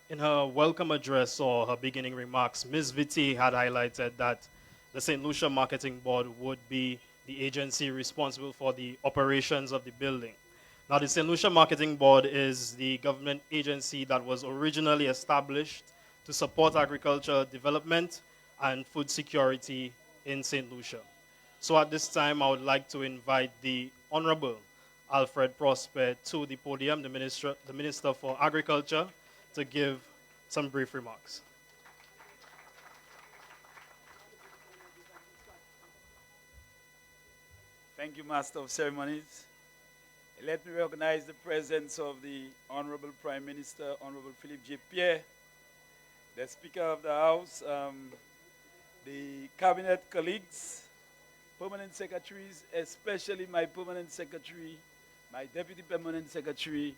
In her welcome address or her beginning remarks, Ms. Vitti had highlighted that the St. Lucia Marketing Board would be the agency responsible for the operations of the building. Now, the St. Lucia Marketing Board is the government agency that was originally established to support agriculture development and food security in St. Lucia. So at this time, I would like to invite the Honorable Alfred Prosper to the podium, the Minister for Agriculture, to give some brief remarks. Thank you, Master of Ceremonies. Let me recognize the presence of the Honorable Prime Minister, Honorable Philippe J. Pierre, the Speaker of the House, the Cabinet colleagues, permanent secretaries, especially my permanent secretary, my Deputy Permanent Secretary,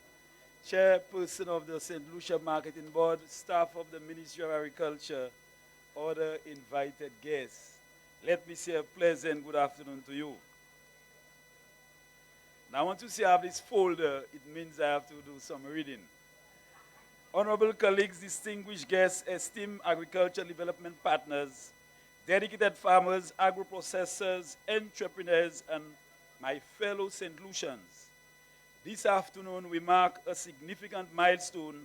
Chairperson of the St. Lucia Marketing Board, staff of the Ministry of Agriculture, other invited guests. Let me say a pleasant good afternoon to you. Now, I want to say I have this folder. It means I have to do some reading. Honorable colleagues, distinguished guests, esteemed agricultural development partners, dedicated farmers, agro-processors, entrepreneurs, and my fellow St. Lucians. This afternoon, we mark a significant milestone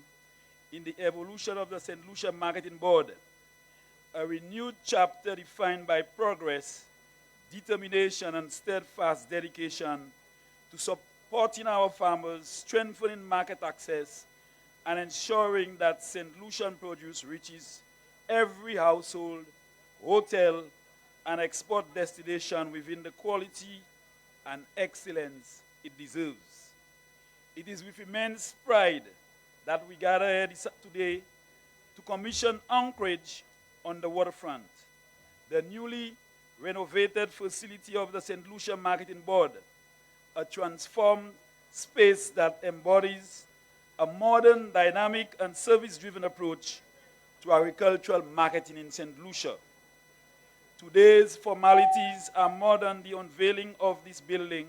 in the evolution of the St. Lucia Marketing Board, a renewed chapter defined by progress, determination, and steadfast dedication to supporting our farmers, strengthening market access, and ensuring that St. Lucian produce reaches every household, hotel, and export destination within the quality and excellence it deserves. It is with immense pride that we gather here today to commission Anchorage on the waterfront, the newly renovated facility of the St. Lucia Marketing Board, a transformed space that embodies a modern, dynamic, and service-driven approach to agricultural marketing in St. Lucia. Today's formalities are more than the unveiling of this building.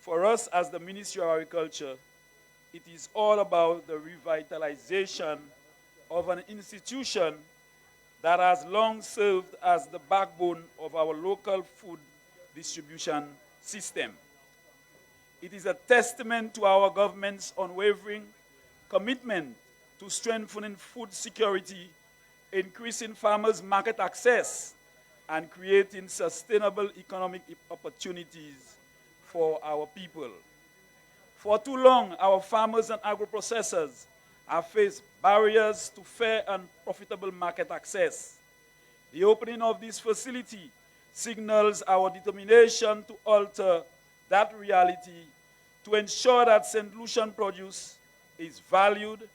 For us as the Ministry of Agriculture, it is all about the revitalization of an institution that has long served as the backbone of our local food distribution system. It is a testament to our government's unwavering commitment to strengthening food security, increasing farmers' market access, and creating sustainable economic opportunities for our people. For too long, our farmers and agro-processors have faced barriers to fair and profitable market access. The opening of this facility signals our determination to alter that reality to ensure that St. Lucian produce is valued,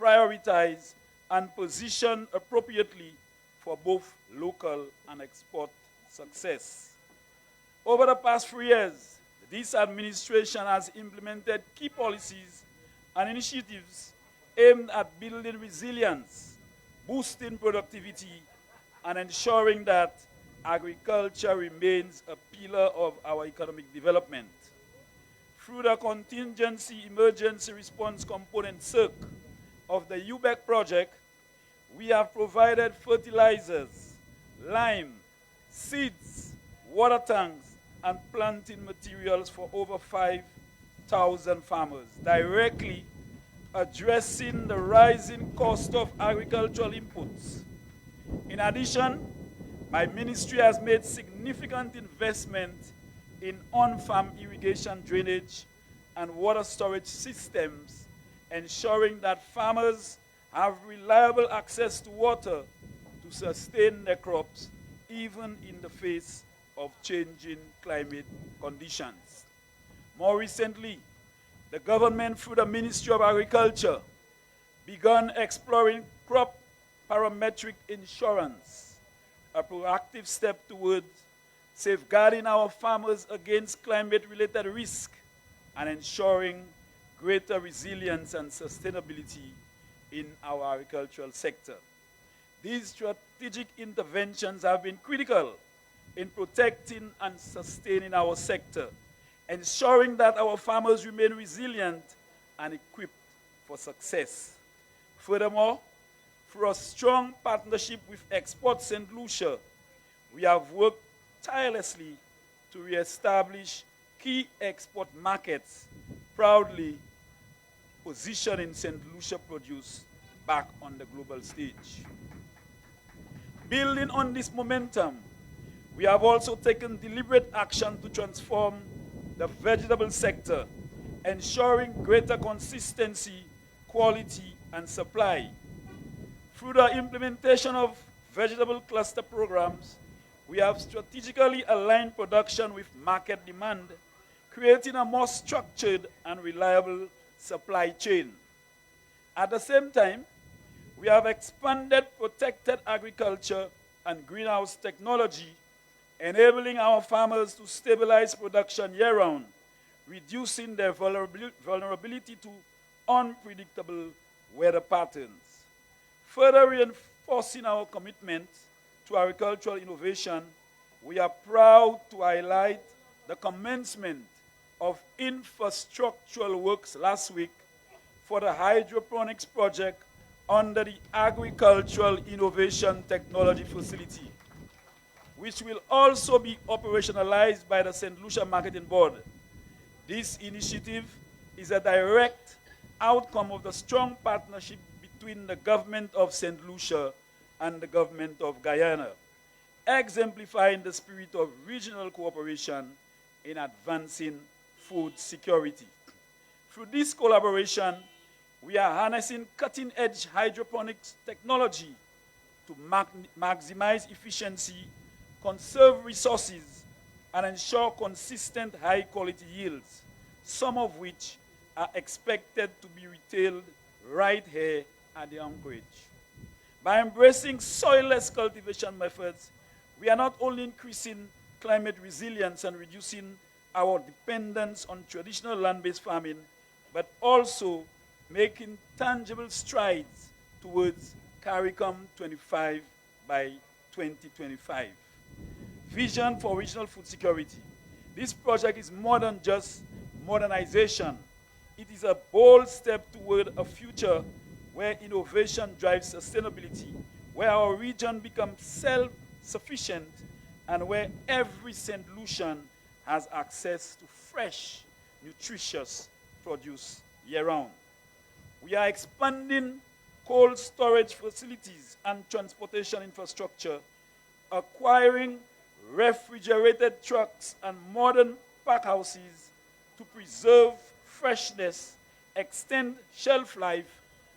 prioritized, and positioned appropriately for both local and export success. Over the past 3 years, this administration has implemented key policies and initiatives aimed at building resilience, boosting productivity, and ensuring that agriculture remains a pillar of our economic development. Through the Contingency Emergency Response Component CERC of the UBEC project, we have provided fertilizers, lime, seeds, water tanks, and planting materials for over 5,000 farmers, directly addressing the rising cost of agricultural inputs. In addition, my ministry has made significant investment in on-farm irrigation drainage and water storage systems, ensuring that farmers have reliable access to water to sustain their crops, even in the face of changing climate conditions. More recently, the government, through the Ministry of Agriculture, began exploring crop parametric insurance, a proactive step towards safeguarding our farmers against climate-related risk and ensuring greater resilience and sustainability in our agricultural sector. These strategic interventions have been critical in protecting and sustaining our sector, ensuring that our farmers remain resilient and equipped for success. Furthermore, through a strong partnership with Export St. Lucia, we have worked tirelessly to reestablish key export markets, proudly positioning St. Lucia produce back on the global stage. Building on this momentum, we have also taken deliberate action to transform the vegetable sector, ensuring greater consistency, quality, and supply. Through the implementation of vegetable cluster programs, we have strategically aligned production with market demand, creating a more structured and reliable supply chain. At the same time, we have expanded protected agriculture and greenhouse technology, enabling our farmers to stabilize production year-round, reducing their vulnerability to unpredictable weather patterns. Further reinforcing our commitment to agricultural innovation, we are proud to highlight the commencement of infrastructural works last week for the hydroponics project under the Agricultural Innovation Technology Facility, which will also be operationalized by the St. Lucia Marketing Board. This initiative is a direct outcome of the strong partnership between the government of St. Lucia and the government of Guyana, exemplifying the spirit of regional cooperation in advancing food security. Through this collaboration, we are harnessing cutting-edge hydroponics technology to maximize efficiency, conserve resources, and ensure consistent high-quality yields, some of which are expected to be retailed right here at the anchorage. By embracing soilless cultivation methods, we are not only increasing climate resilience and reducing our dependence on traditional land-based farming, but also making tangible strides towards CARICOM 25 by 2025. Vision for regional food security. This project is more than just modernization. It is a bold step toward a future where innovation drives sustainability, where our region becomes self-sufficient, and where every St. Lucian has access to fresh, nutritious produce year-round. We are expanding cold storage facilities and transportation infrastructure, acquiring refrigerated trucks and modern packhouses to preserve freshness, extend shelf life,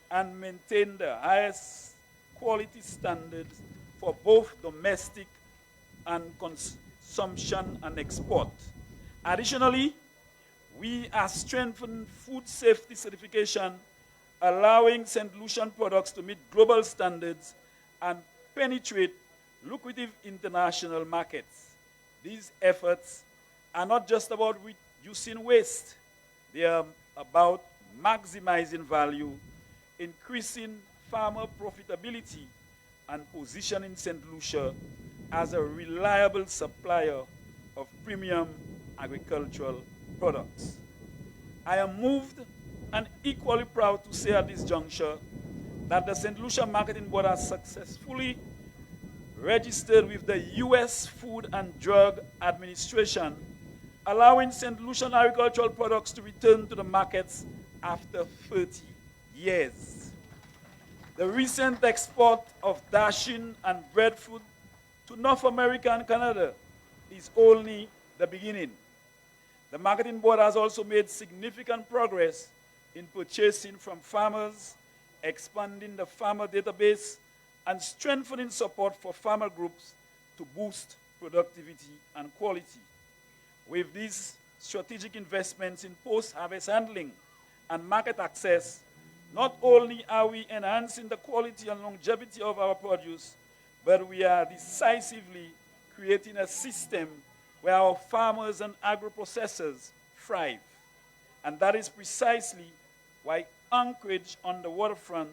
and maintain the highest quality standards for both domestic and consumption and export. Additionally, we are strengthening food safety certification, allowing St. Lucian products to meet global standards and penetrate lucrative international markets. These efforts are not just about reducing waste. They are about maximizing value, increasing farmer profitability, and positioning St. Lucia as a reliable supplier of premium agricultural products. I am moved and equally proud to say at this juncture that the St. Lucia Marketing Board has successfully registered with the U.S. Food and Drug Administration, allowing St. Lucian agricultural products to return to the markets after 30 years. The recent export of dashing and breadfruit to North America and Canada is only the beginning. The Marketing Board has also made significant progress in purchasing from farmers, expanding the farmer database, and strengthening support for farmer groups to boost productivity and quality. With these strategic investments in post-harvest handling and market access, not only are we enhancing the quality and longevity of our produce, but we are decisively creating a system where our farmers and agro-processors thrive. And that is precisely why Anchorage on the waterfront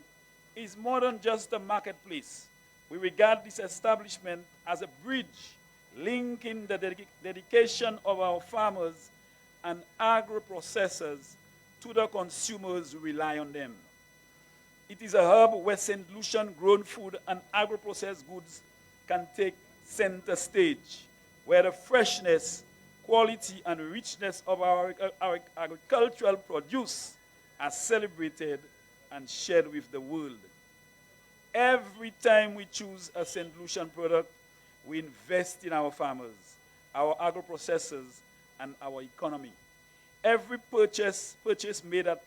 is more than just a marketplace, We regard this establishment as a bridge linking the dedication of our farmers and agro-processors to the consumers who rely on them. It is a hub where St. Lucian grown food and agro-processed goods can take center stage, where the freshness, quality, and richness of our agricultural produce are celebrated and shared with the world. Every time we choose a St. Lucian product, we invest in our farmers, our agro-processors, and our economy. Every purchase made at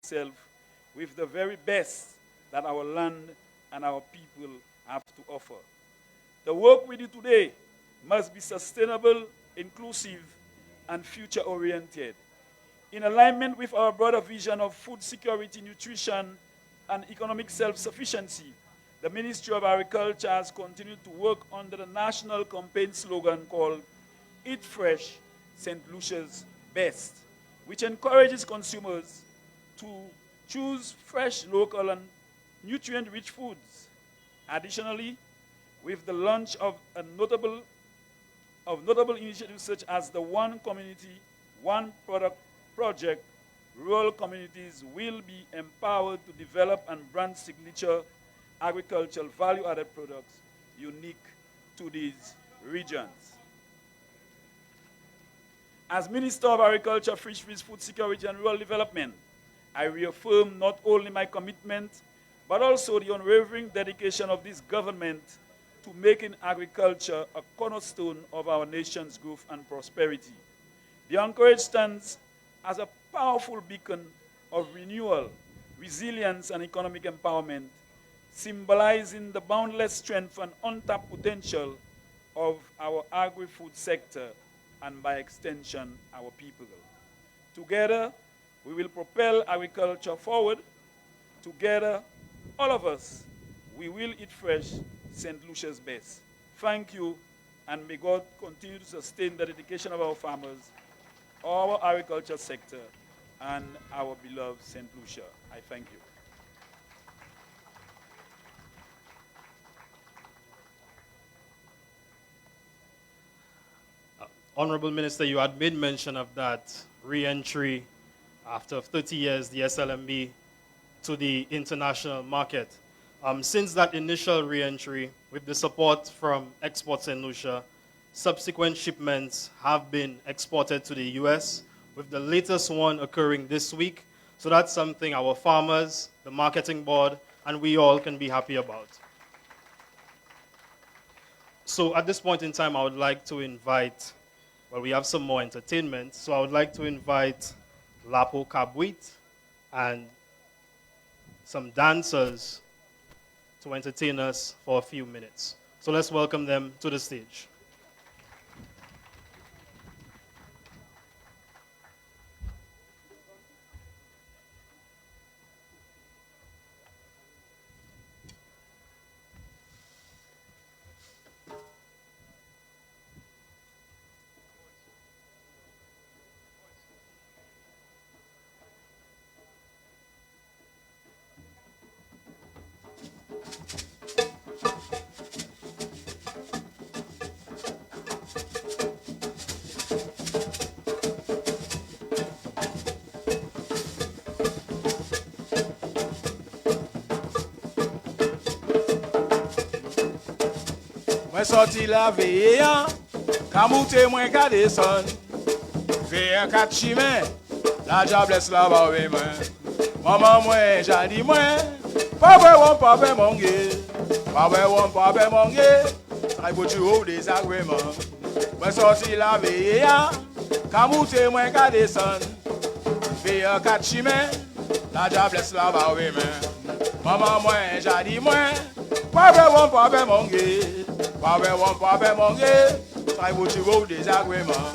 itself with the very best that our land and our people have to offer. The work we do today must be sustainable, inclusive, and future-oriented. In alignment with our broader vision of food security, nutrition, and economic self-sufficiency, the Ministry of Agriculture has continued to work under the national campaign slogan called Eat Fresh, St. Lucia's Best, which encourages consumers to choose fresh, local, and nutrient-rich foods. Additionally, with the launch of notable initiatives such as the One Community, One Product project, rural communities will be empowered to develop and brand signature agricultural value-added products unique to these regions. As Minister of Agriculture, Fisheries, Food Security, and Rural Development, I reaffirm not only my commitment, but also the unwavering dedication of this government to making agriculture a cornerstone of our nation's growth and prosperity. The Anchorage stands as a powerful beacon of renewal, resilience, and economic empowerment, symbolizing the boundless strength and untapped potential of our agri-food sector and, by extension, our people. Together, we will propel agriculture forward. Together, all of us, we will eat fresh, St. Lucia's best. Thank you, and may God continue to sustain the dedication of our farmers, our agriculture sector, and our beloved St. Lucia. I thank you. Honorable Minister, you had made mention of that re-entry after 30 years, the SLMB, to the international market. Since that initial re-entry, with the support from Export St. Lucia, subsequent shipments have been exported to the US, with the latest one occurring this week. So that's something our farmers, the marketing board, and we all can be happy about. So at this point in time, I would like to invite, well, we have some more entertainment, so I would like to invite Lapo Kabwit and some dancers to entertain us for a few minutes. So let's welcome them to the stage. Mwen sorti la veye an, kamoute mwen ka deson. Veye an kat chimè, la jables la ba we mwen. Maman mwen jadi mwen, pape won pape monge. Pape won pape monge, ay bouti ou desagreman. Mwen sorti la veye an, kamoute mwen ka deson. Veye an kat chimè, la jables la ba we mwen. Maman mwen jadi mwen, pape won pape monge. Pape won pape monge, ay bouti ou desagreman.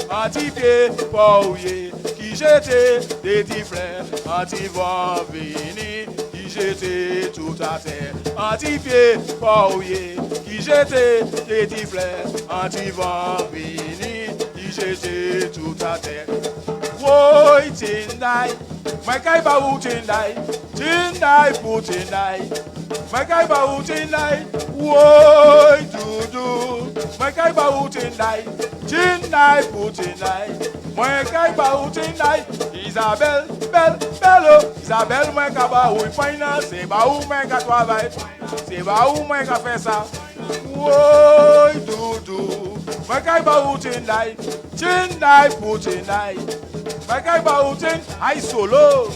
Anti-pied, pa ouye, ki jete des tiflets, anti-vent vini, qui jete tout à terre, anti-pied, paouillé, qui jete des tiflets, anti-vent vini, qui jete tout à terre. Woi, Tindai, my kai ba u Tindai, Tindai pu Tindai, my kai ba u Tindai, woi, dudu, my kai ba u Tindai, Tindai pu Tindai, my kai ba u Tindai, Isabelle, bello, Isabelle, my kai ba u finance, c'est ba u my kai travail, c'est ba u my kai fait ça, woi, dudu, my kai ba u Tindai, Tindai pu Tindai. My guy Bautin, I solo.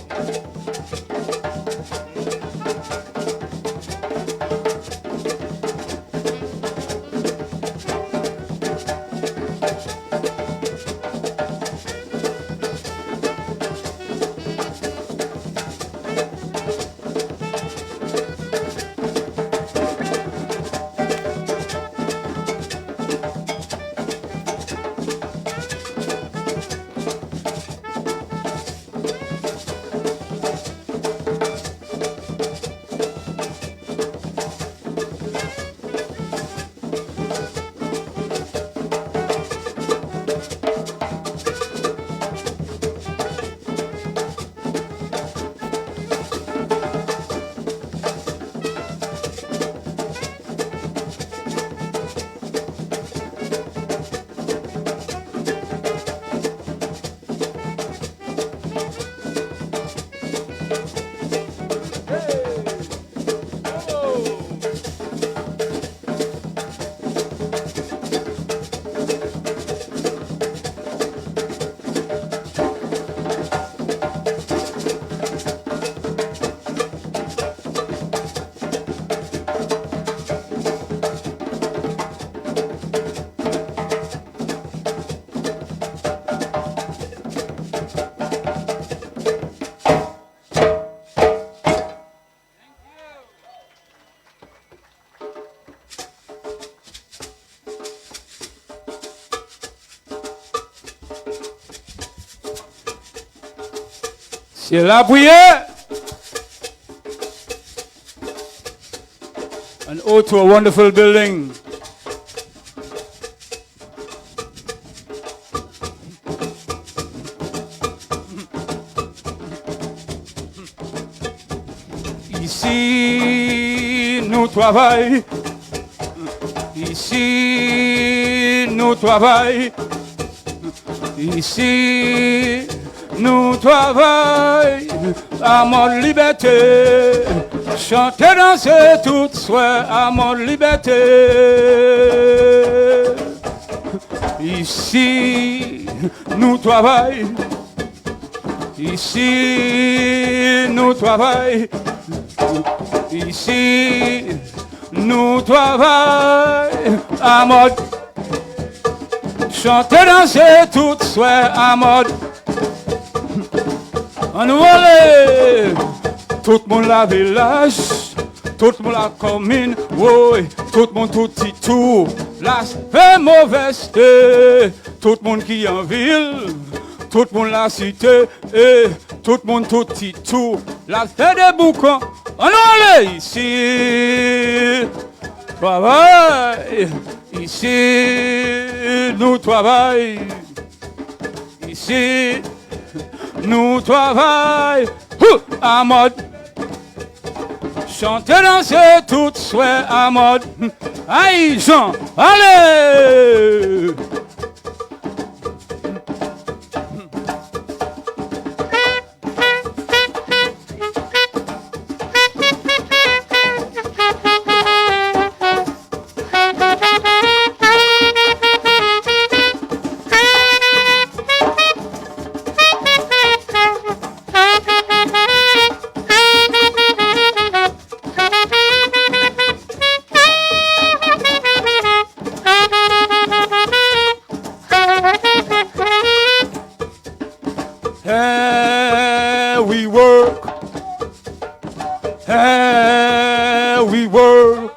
C'est la prière. An ode to a wonderful building. Ici, nous travaillons. Ici, nous travaillons. Ici, nous travaillons à mon liberté. Chanter, danser, tout soit à mon liberté. Ici, nous travaillons. Ici, nous travaillons. Ici, nous travaillons à mode. Chanter, danser, tout soit à mode. On voit tout le monde la village, tout le monde la commune, oui, tout le monde tout petit tout, la fait mauvaise, tout le monde qui est en ville, tout le monde la cité, et tout le monde tout petit tout, la fait des boucons. On voit ici, travail, ici, nous travaillons, ici, nous travaillons à mode. Chanter, danser, tout soit à mode. Aïe, Jean, allez! We work, we work,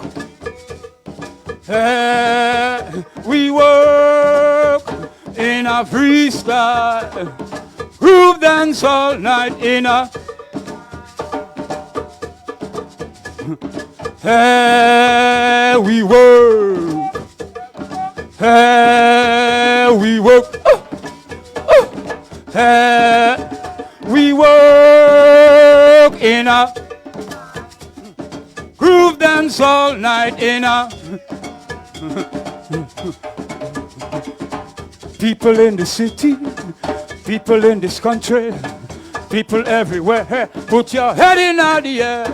we work in a freestyle. groove dance all night in a. Hey, we work. Hey, we work. Hey, we work in a groove dance all night in a. People in the city, people in this country, people everywhere, put your head in the air.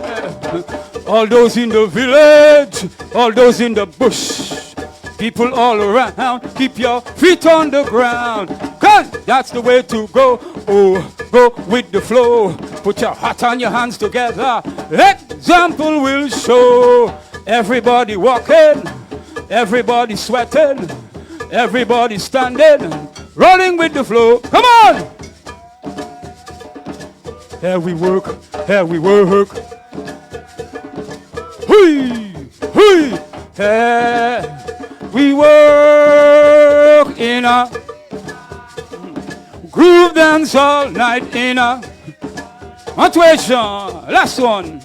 All those in the village, all those in the bush, people all around, keep your feet on the ground. Cause that's the way to go. Oh, go with the flow. Put your heart and your hands together. Example will show. Everybody walking, everybody sweating, everybody standing, rolling with the flow. Come on! Here we work, here we work. Hui, hui, here we work in a groove dance all night in a motivation. Last one.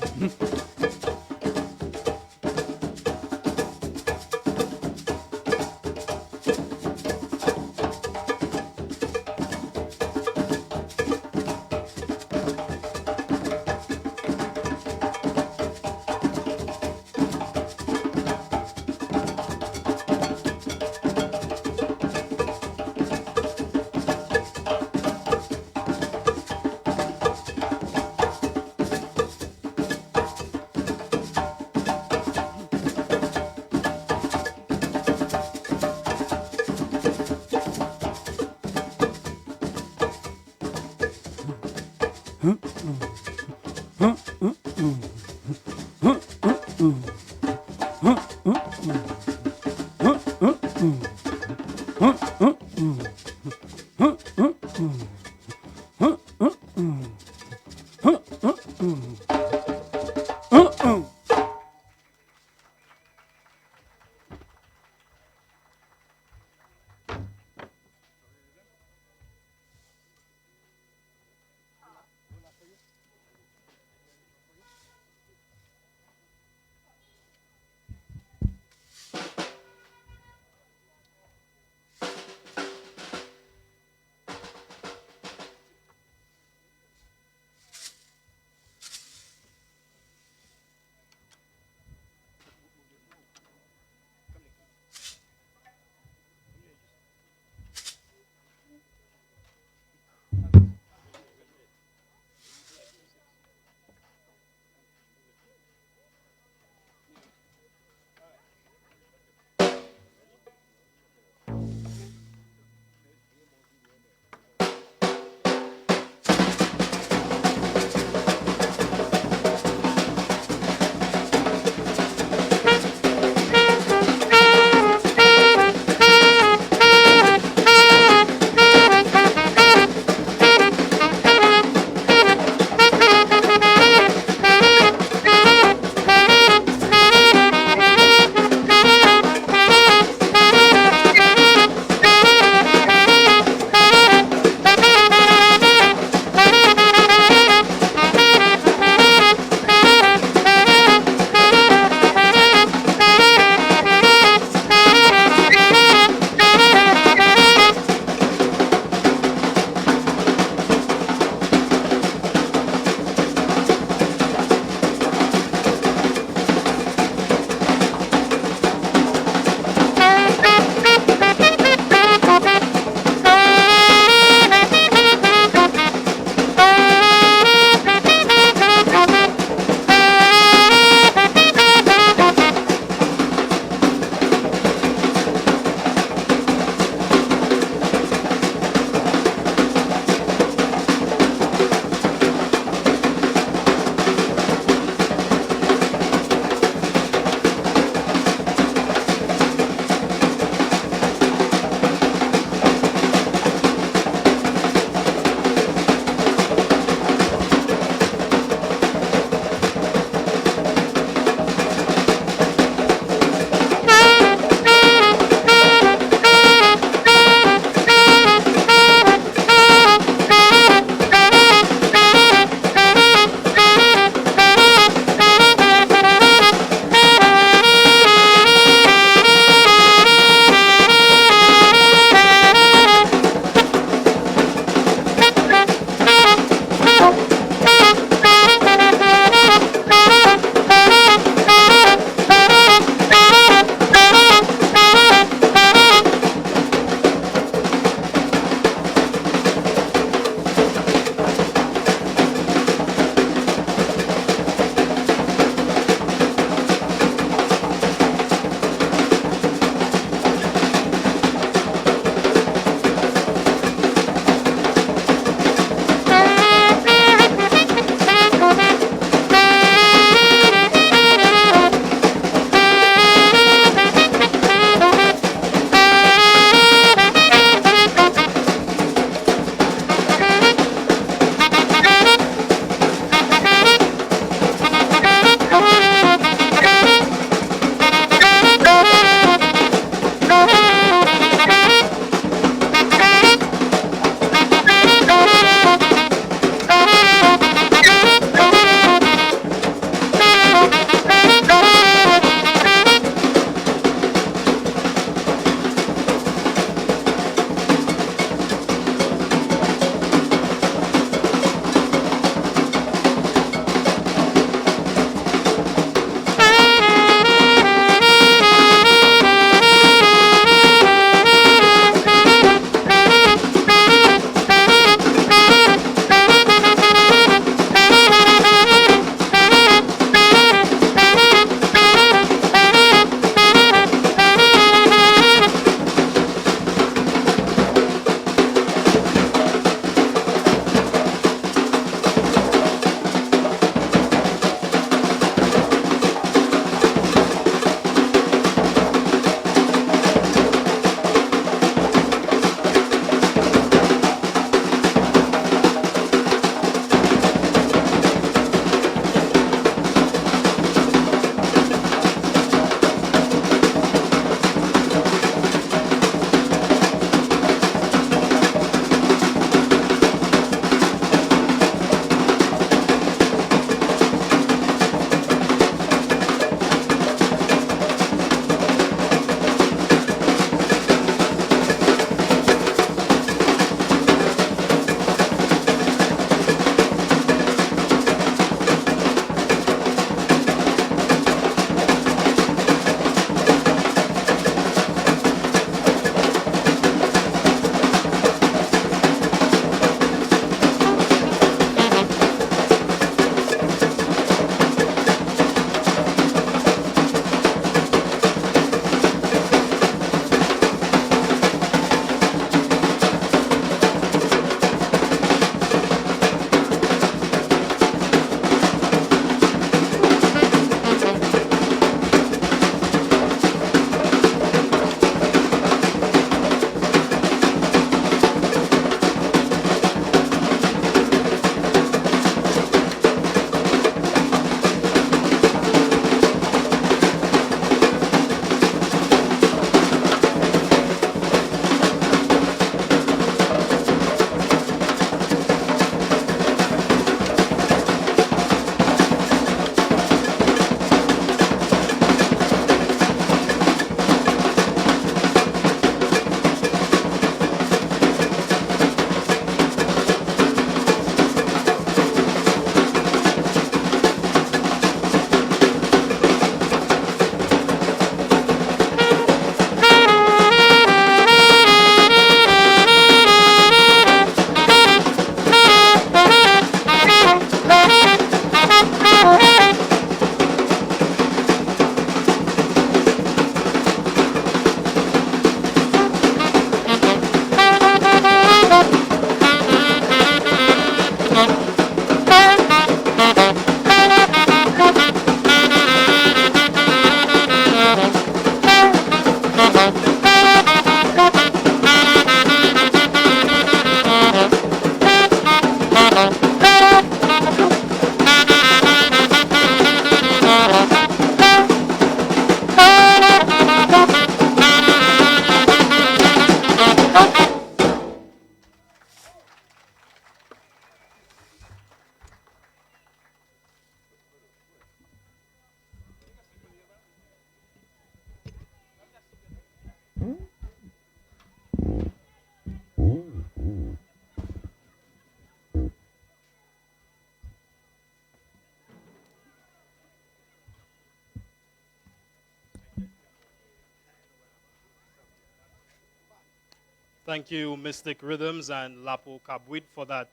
Thank you, Mystic Rhythms and Lapo Kabwit, for that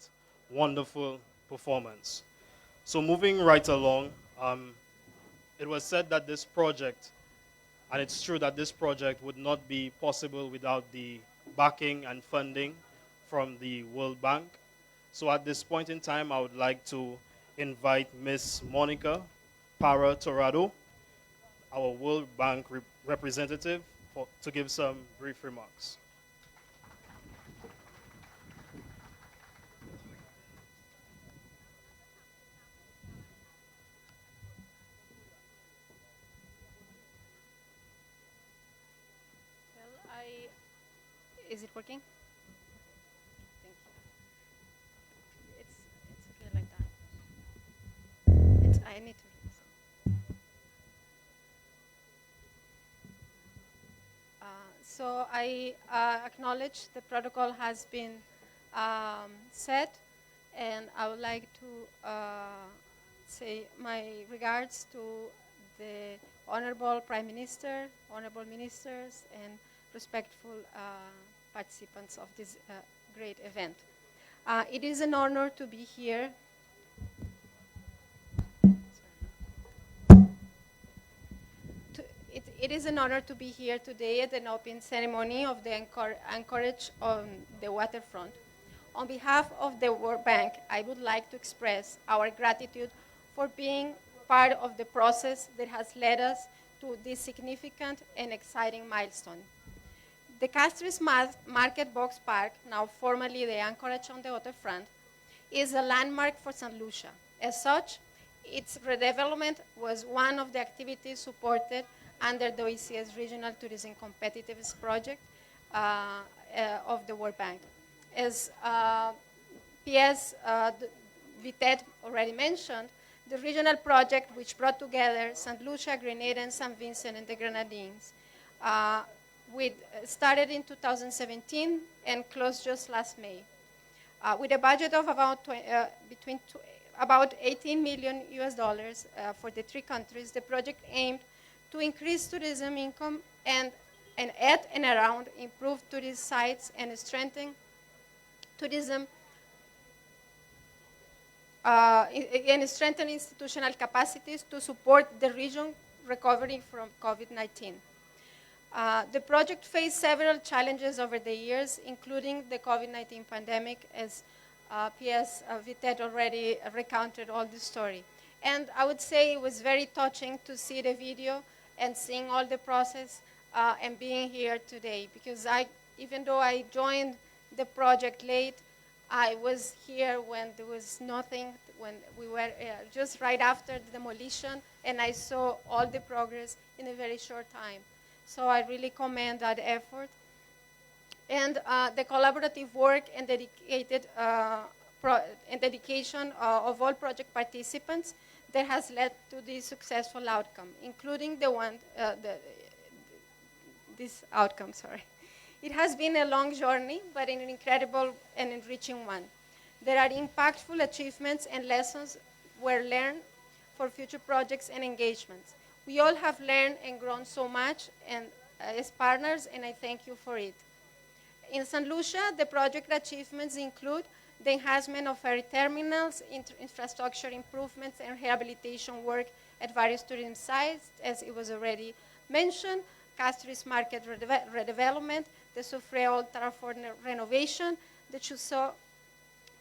wonderful performance. So moving right along, it was said that this project, and it's true that this project would not be possible without the backing and funding from the World Bank. So at this point in time, I would like to invite Miss Monica Para Torado, our World Bank representative, to give some brief remarks. Well, is it working? Thank you. It's okay like that. I need to read some. So I acknowledge the protocol has been set, and I would like to say my regards to the Honorable Prime Minister, Honorable Ministers, and respectful participants of this great event. It is an honor to be here. It is an honor to be here today at an open ceremony of the Anchorage on the waterfront. On behalf of the World Bank, I would like to express our gratitude for being part of the process that has led us to this significant and exciting milestone. The Castries Market Box Park, now formerly the Anchorage on the waterfront, is a landmark for St. Lucia. As such, its redevelopment was one of the activities supported under the OECS Regional Tourism Competitiveness Project of the World Bank. As P.S. Vitet already mentioned, the regional project which brought together St. Lucia, Grenada, and St. Vincent and the Grenadines started in 2017 and closed just last May. With a budget of about 18 million US dollars for the three countries, the project aimed to increase tourism income and at and around improved tourist sites and strengthen tourism and strengthen institutional capacities to support the region recovering from COVID-19. The project faced several challenges over the years, including the COVID-19 pandemic, as P.S. Vitet already recounted all the story. And I would say it was very touching to see the video and seeing all the process and being here today, because even though I joined the project late, I was here when there was nothing, when we were just right after the demolition, and I saw all the progress in a very short time. So I really commend that effort. And the collaborative work and dedication of all project participants that has led to this successful outcome, including this outcome, sorry. It has been a long journey, but an incredible and enriching one. There are impactful achievements and lessons were learned for future projects and engagements. We all have learned and grown so much as partners, and I thank you for it. In St. Lucia, the project achievements include the enhancement of ferry terminals, infrastructure improvements, and rehabilitation work at various tourism sites, as it was already mentioned, Castries Market redevelopment, the Soufriere Old Trafford renovation, the Chusseau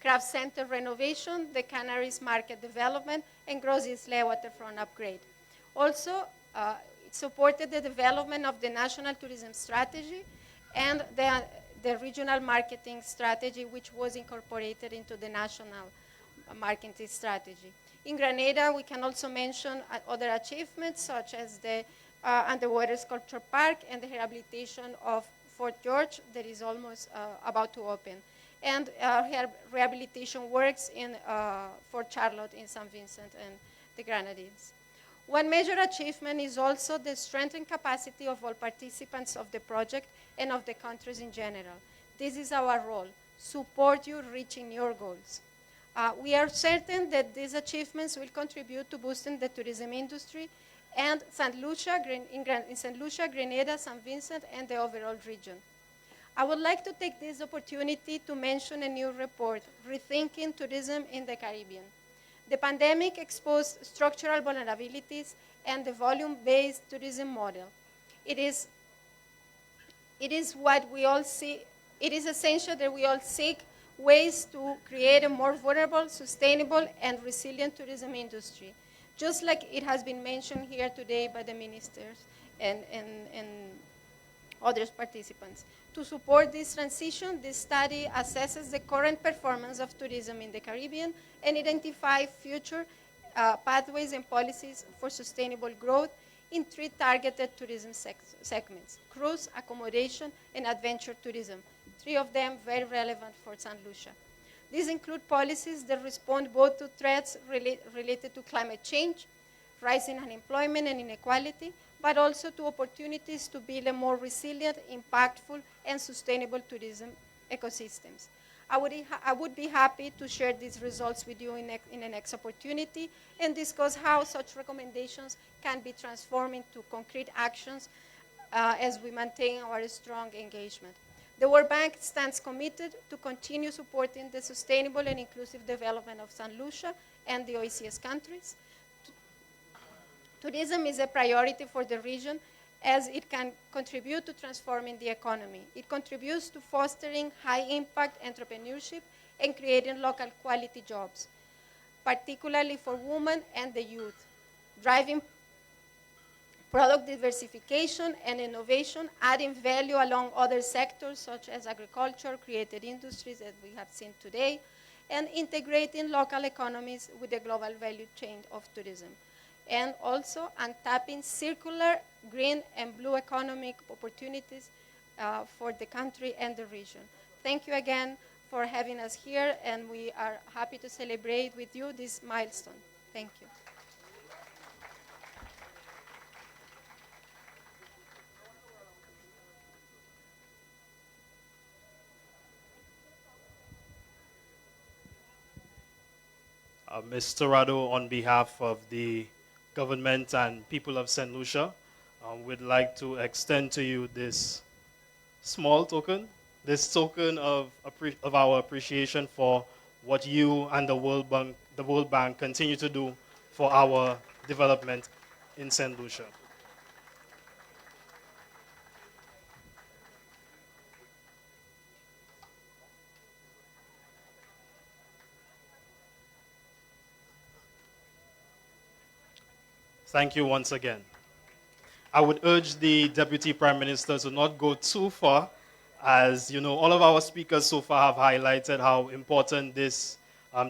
Craft Center renovation, the Canaries Market development, and Gros Islet waterfront upgrade. Also, it supported the development of the National Tourism Strategy and the regional marketing strategy, which was incorporated into the national marketing strategy. In Grenada, we can also mention other achievements, such as the underwater sculpture park and the rehabilitation of Fort George that is almost about to open, and rehabilitation works in Fort Charlotte in St. Vincent and the Grenadines. One major achievement is also the strengthened capacity of all participants of the project and of the countries in general. This is our role, support you reaching your goals. We are certain that these achievements will contribute to boosting the tourism industry and in St. Lucia, Grenada, St. Vincent, and the overall region. I would like to take this opportunity to mention a new report, Rethinking Tourism in the Caribbean. The pandemic exposed structural vulnerabilities and the volume-based tourism model. It is what we all see. It is essential that we all seek ways to create a more vulnerable, sustainable, and resilient tourism industry, just like it has been mentioned here today by the ministers and other participants. To support this transition, this study assesses the current performance of tourism in the Caribbean and identifies future pathways and policies for sustainable growth in 3 targeted tourism segments: cruise, accommodation, and adventure tourism. 3 of them very relevant for St. Lucia. These include policies that respond both to threats related to climate change, rising unemployment and inequality, but also to opportunities to build a more resilient, impactful, and sustainable tourism ecosystems. I would be happy to share these results with you in the next opportunity and discuss how such recommendations can be transformed into concrete actions as we maintain our strong engagement. The World Bank stands committed to continue supporting the sustainable and inclusive development of St. Lucia and the OECS countries. Tourism is a priority for the region as it can contribute to transforming the economy. It contributes to fostering high-impact entrepreneurship and creating local quality jobs, particularly for women and the youth, driving product diversification and innovation, adding value along other sectors such as agriculture, creative industries that we have seen today, and integrating local economies with the global value chain of tourism. And also untapping circular, green, and blue economic opportunities for the country and the region. Thank you again for having us here, and we are happy to celebrate with you this milestone. Thank you. Ms. Torrado, on behalf of the government and people of St. Lucia, we'd like to extend to you this small token, this token of our appreciation for what you and the World Bank continue to do for our development in St. Lucia. Thank you once again. I would urge the Deputy Prime Minister to not go too far, as you know, all of our speakers so far have highlighted how important this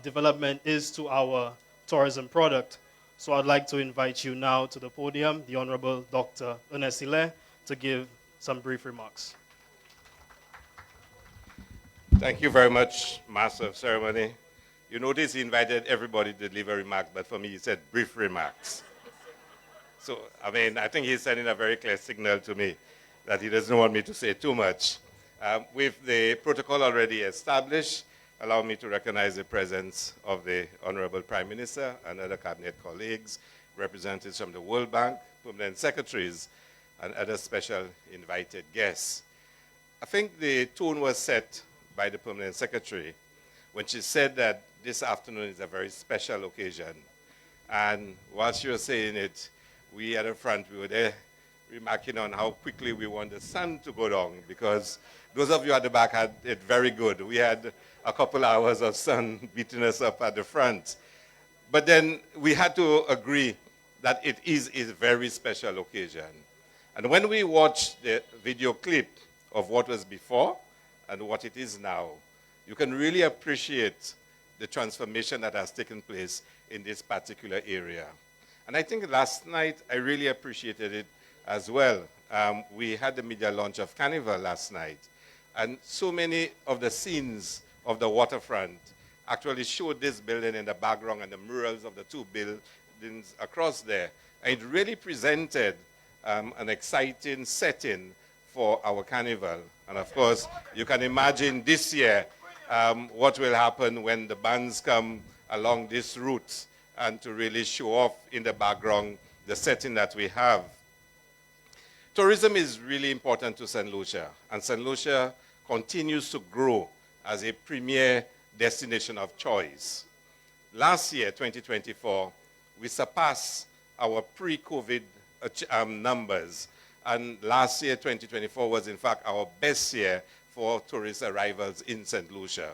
development is to our tourism product. So I'd like to invite you now to the podium, the Honorable Dr. Ernest Hilaire, to give some brief remarks. Thank you very much, Master of Ceremony. You notice he invited everybody to deliver remarks, but for me he said brief remarks. So, I mean, I think he's sending a very clear signal to me that he doesn't want me to say too much. With the protocol already established, allow me to recognize the presence of the Honorable Prime Minister and other cabinet colleagues, representatives from the World Bank, permanent secretaries, and other special invited guests. I think the tone was set by the permanent secretary when she said that this afternoon is a very special occasion. And while she was saying it, we at the front, we were there remarking on how quickly we want the sun to go down, because those of you at the back had it very good. We had a couple hours of sun beating us up at the front. But then we had to agree that it is a very special occasion. And when we watch the video clip of what was before and what it is now, you can really appreciate the transformation that has taken place in this particular area. And I think last night I really appreciated it as well. We had the media launch of Carnival last night, and so many of the scenes of the waterfront actually showed this building in the background and the murals of the 2 buildings across there. And it really presented an exciting setting for our Carnival. And of course, you can imagine this year what will happen when the bands come along this route and to really show off in the background the setting that we have. Tourism is really important to St. Lucia, and St. Lucia continues to grow as a premier destination of choice. Last year, 2024, we surpassed our pre-COVID numbers. And last year, 2024, was in fact our best year for tourist arrivals in St. Lucia.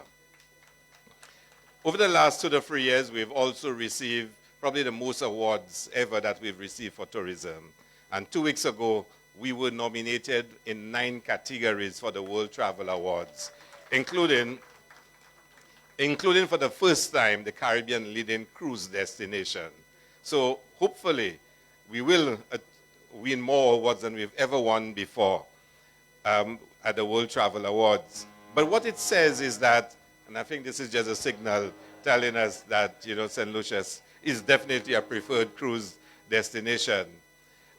Over the last 2 to 3 years, we've also received probably the most awards ever that we've received for tourism. And 2 weeks ago, we were nominated in 9 categories for the World Travel Awards, including for the first time, the Caribbean leading cruise destination. So hopefully, we will win more awards than we've ever won before at the World Travel Awards. But what it says is that, and I think this is just a signal telling us that, St. Lucia is definitely a preferred cruise destination.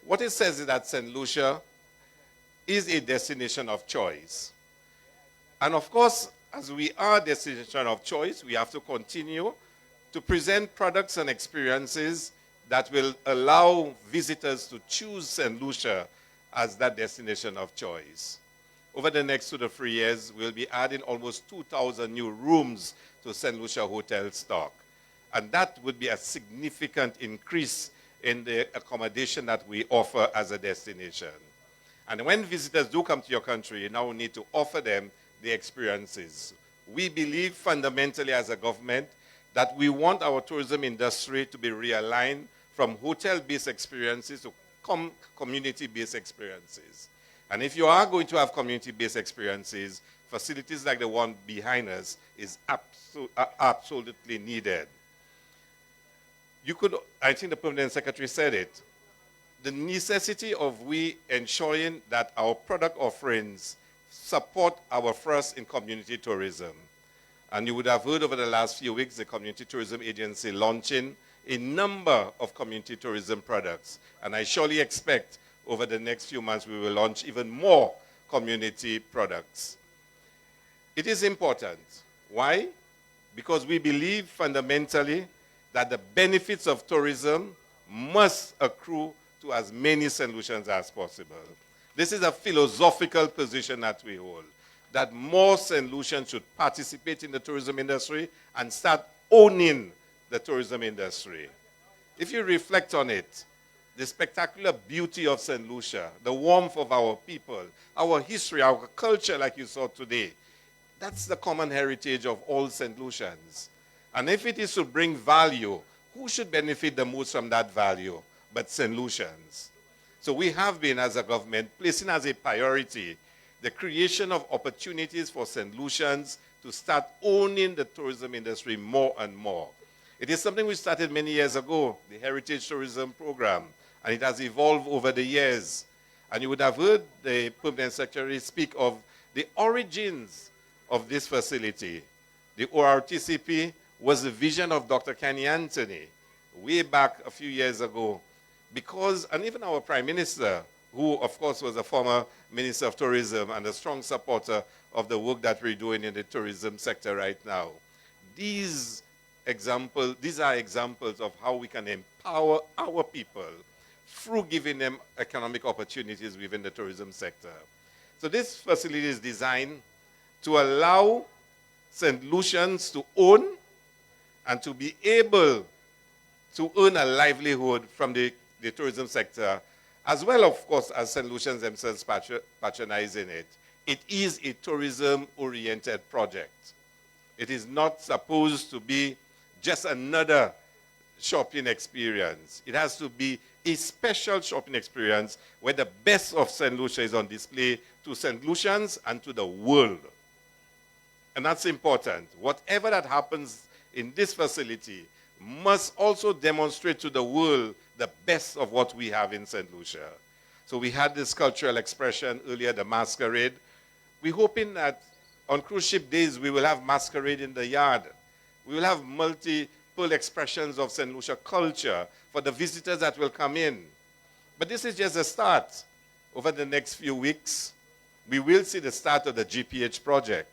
What it says is that St. Lucia is a destination of choice. And of course, as we are a destination of choice, we have to continue to present products and experiences that will allow visitors to choose St. Lucia as that destination of choice. Over the next 2 to 3 years, we'll be adding almost 2,000 new rooms to St. Lucia hotel stock. And that would be a significant increase in the accommodation that we offer as a destination. And when visitors do come to your country, you now need to offer them the experiences. We believe fundamentally as a government that we want our tourism industry to be realigned from hotel-based experiences to community-based experiences. And if you are going to have community-based experiences, facilities like the one behind us is absolutely needed. I think the Permanent Secretary said it, the necessity of we ensuring that our product offerings support our thrust in community tourism. And you would have heard over the last few weeks the Community Tourism Agency launching a number of community tourism products. And I surely expect over the next few months we will launch even more community products. It is important. Why? Because we believe fundamentally that the benefits of tourism must accrue to as many St. Lucians as possible. This is a philosophical position that we hold, that more St. Lucians should participate in the tourism industry and start owning the tourism industry. If you reflect on it, the spectacular beauty of St. Lucia, the warmth of our people, our history, our culture like you saw today, that's the common heritage of all St. Lucians. And if it is to bring value, who should benefit the most from that value but St. Lucians? So we have been, as a government, placing as a priority the creation of opportunities for St. Lucians to start owning the tourism industry more and more. It is something we started many years ago, the Heritage Tourism Program, and it has evolved over the years. And you would have heard the Permanent Secretary speak of the origins of this facility. The ORTCP was the vision of Dr. Kenny Anthony way back a few years ago. Because, and even our Prime Minister, who of course was a former Minister of Tourism and a strong supporter of the work that we're doing in the tourism sector right now. These are examples of how we can empower our people through giving them economic opportunities within the tourism sector. So this facility is designed to allow St. Lucians to own and to be able to earn a livelihood from the tourism sector, as well, of course, as St. Lucians themselves patronizing it. It is a tourism-oriented project. It is not supposed to be just another shopping experience. It has to be a special shopping experience where the best of St. Lucia is on display to St. Lucians and to the world. And that's important. Whatever that happens in this facility must also demonstrate to the world the best of what we have in St. Lucia. So we had this cultural expression earlier, the masquerade. We're hoping that on cruise ship days we will have masquerade in the yard. We will have multiple expressions of St. Lucia culture for the visitors that will come in. But this is just a start. Over the next few weeks, we will see the start of the GPH project.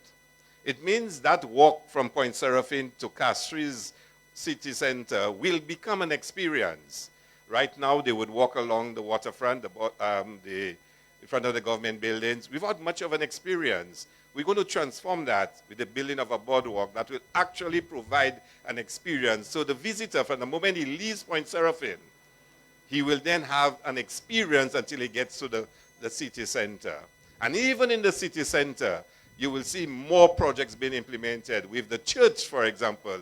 It means that walk from Point Seraphine to Castries city center will become an experience. Right now, they would walk along the waterfront, in front of the government buildings, without much of an experience. we're going to transform that with the building of a boardwalk that will actually provide an experience. So the visitor, from the moment he leaves Point Seraphim, he will then have an experience until he gets to the city center. And even in the city center, you will see more projects being implemented. With the church, for example,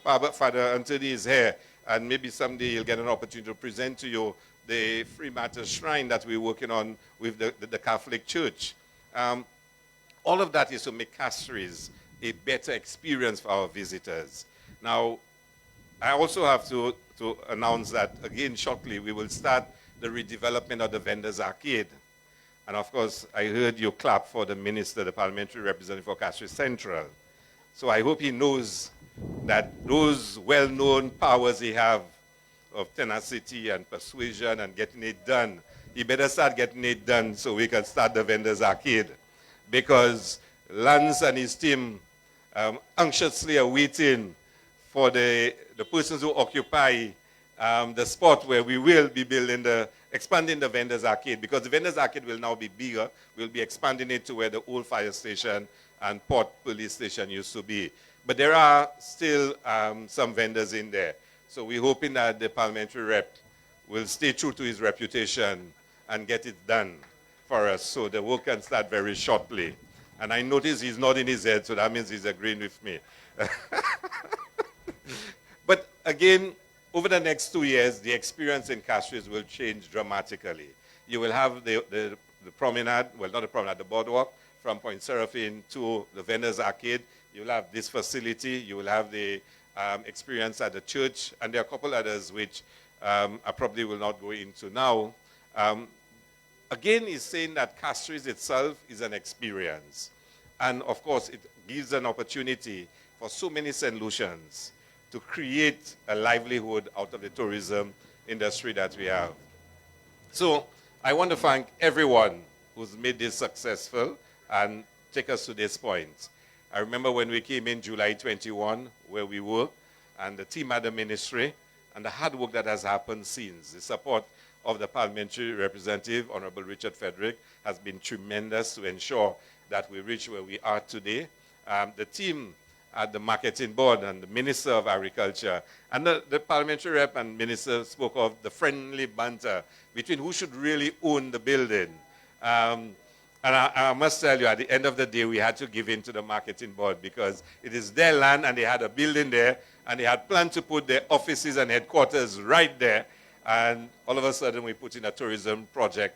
Father Anthony is here, and maybe someday he'll get an opportunity to present to you the Free Matter Shrine that we're working on with the Catholic Church. All of that is to make Castries a better experience for our visitors. Now, I also have to announce that, again, shortly, we will start the redevelopment of the Vendors Arcade. And of course, I heard you clap for the minister, the parliamentary representative for Castries Central. So I hope he knows that those well-known powers he have of tenacity and persuasion and getting it done, he better start getting it done so we can start the Vendors Arcade. Because Lance and his team anxiously are waiting for the persons who occupy the spot where we will be expanding the Vendors Arcade, because the Vendors Arcade will now be bigger. We'll be expanding it to where the old fire station and Port Police Station used to be. But there are still some vendors in there. So we're hoping that the parliamentary rep will stay true to his reputation and get it done for us, so the work can start very shortly. And I notice he's nodding his head, so that means he's agreeing with me. But again, over the next 2 years, the experience in Castries will change dramatically. You will have the promenade, well, not the promenade, the boardwalk from Point Seraphim to the Vendors Arcade. You'll have this facility. You will have the experience at the church, and there are a couple others which I probably will not go into now. Again, he's saying that Castries itself is an experience. And of course, it gives an opportunity for so many St. Lucians to create a livelihood out of the tourism industry that we have. So I want to thank everyone who's made this successful and take us to this point. I remember when we came in July 21, where we were, and the team at the ministry, and the hard work that has happened since. The support of the parliamentary representative, Honorable Richard Frederick, has been tremendous to ensure that we reach where we are today. The team at the marketing board and the Minister of Agriculture and the parliamentary rep and minister spoke of the friendly banter between who should really own the building. And I must tell you, at the end of the day, we had to give in to the marketing board because it is their land and they had a building there and they had planned to put their offices and headquarters right there. And all of a sudden, we put in a tourism project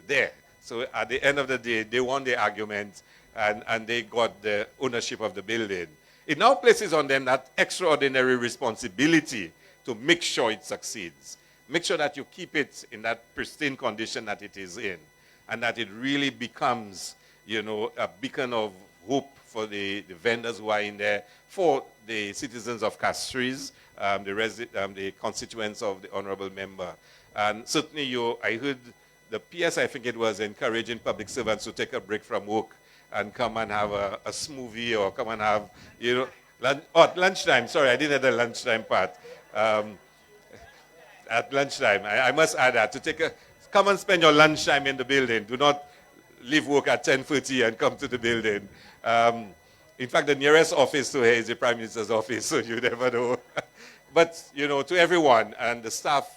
there. So at the end of the day, they won the argument and they got the ownership of the building. It now places on them that extraordinary responsibility to make sure it succeeds. Make sure that you keep it in that pristine condition that it is in, and that it really becomes, a beacon of hope for the vendors who are in there, for the citizens of Castries, the constituents of the honorable member. And certainly I heard the PS, I think it was, encouraging public servants to take a break from work and come and have a smoothie or come and have, at lunchtime. Sorry, I didn't have the lunchtime part. At lunchtime, I must add that, come and spend your lunchtime in the building. Do not leave work at 10:30 and come to the building. In fact, the nearest office to here is the Prime Minister's office, so you never know. But, to everyone and the staff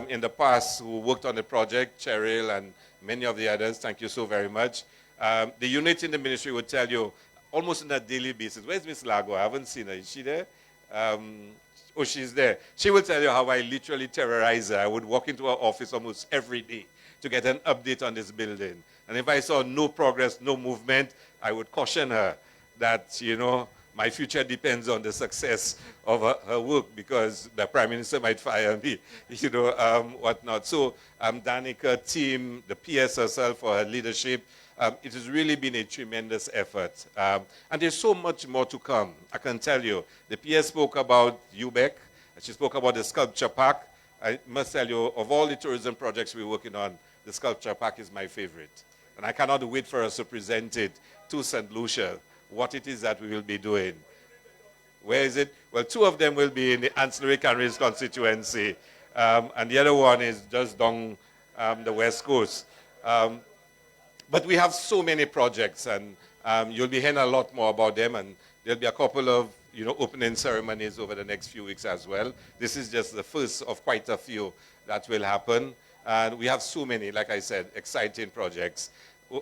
in the past who worked on the project, Cheryl and many of the others, thank you so very much. The unit in the ministry would tell you almost on a daily basis. Where's Miss Lago? I haven't seen her. Is she there? Oh, she's there. She will tell you how I literally terrorize her. I would walk into her office almost every day to get an update on this building. And if I saw no progress, no movement, I would caution her that, my future depends on the success of her work because the Prime Minister might fire me, whatnot. So Danica, team, the PS herself for her leadership, it has really been a tremendous effort. And there's so much more to come, I can tell you. The PS spoke about UBEC. She spoke about the sculpture park. I must tell you, of all the tourism projects we're working on, the sculpture park is my favorite. And I cannot wait for us to present it to St. Lucia, what it is that we will be doing. Where is it? Well, 2 of them will be in the Ancillary Canaries constituency, and the other one is just down the West Coast. But we have so many projects, and You'll be hearing a lot more about them, and there'll be a couple of opening ceremonies over the next few weeks as well. This is just the first of quite a few that will happen. And we have so many, like I said, exciting projects.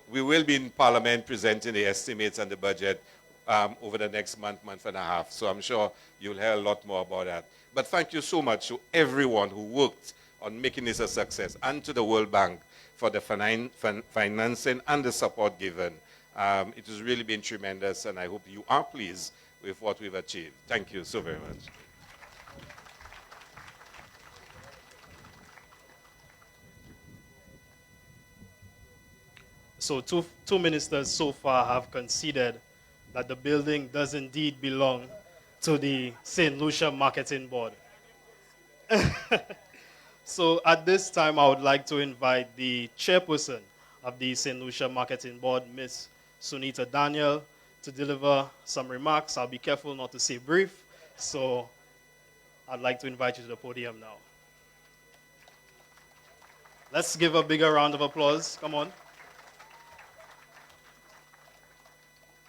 We will be in Parliament presenting the estimates and the budget over the next month, month and a half. So I'm sure you'll hear a lot more about that. But thank you so much to everyone who worked on making this a success, and to the World Bank for the financing and the support given. It has really been tremendous, and I hope you are pleased with what we've achieved. Thank you so very much. So two ministers so far have conceded that the building does indeed belong to the St. Lucia Marketing Board. So at this time, I would like to invite the chairperson of the St. Lucia Marketing Board, Ms. Sunita Daniel, to deliver some remarks. I'll be careful not to say brief, so I'd like to invite you to the podium now. Let's give a bigger round of applause. Come on.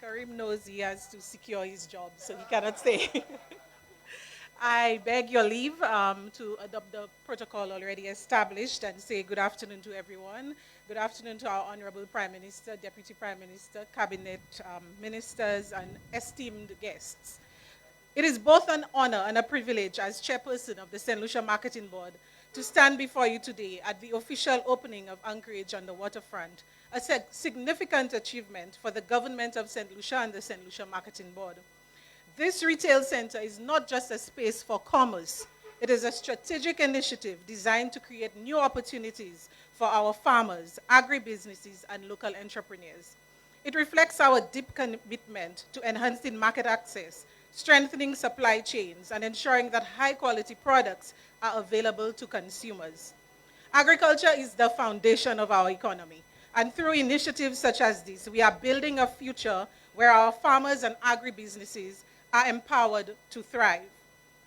Karim knows he has to secure his job, so he cannot stay. I beg your leave to adopt the protocol already established and say good afternoon to everyone. Good afternoon to our Honorable Prime Minister, Deputy Prime Minister, Cabinet Ministers, and esteemed guests. It is both an honor and a privilege as chairperson of the St. Lucia Marketing Board to stand before you today at the official opening of Anchorage on the waterfront, a significant achievement for the government of St. Lucia and the St. Lucia Marketing Board. This retail center is not just a space for commerce. It is a strategic initiative designed to create new opportunities for our farmers, agribusinesses, and local entrepreneurs. It reflects our deep commitment to enhancing market access, strengthening supply chains, and ensuring that high-quality products are available to consumers. Agriculture is the foundation of our economy, and through initiatives such as this, we are building a future where our farmers and agribusinesses are empowered to thrive.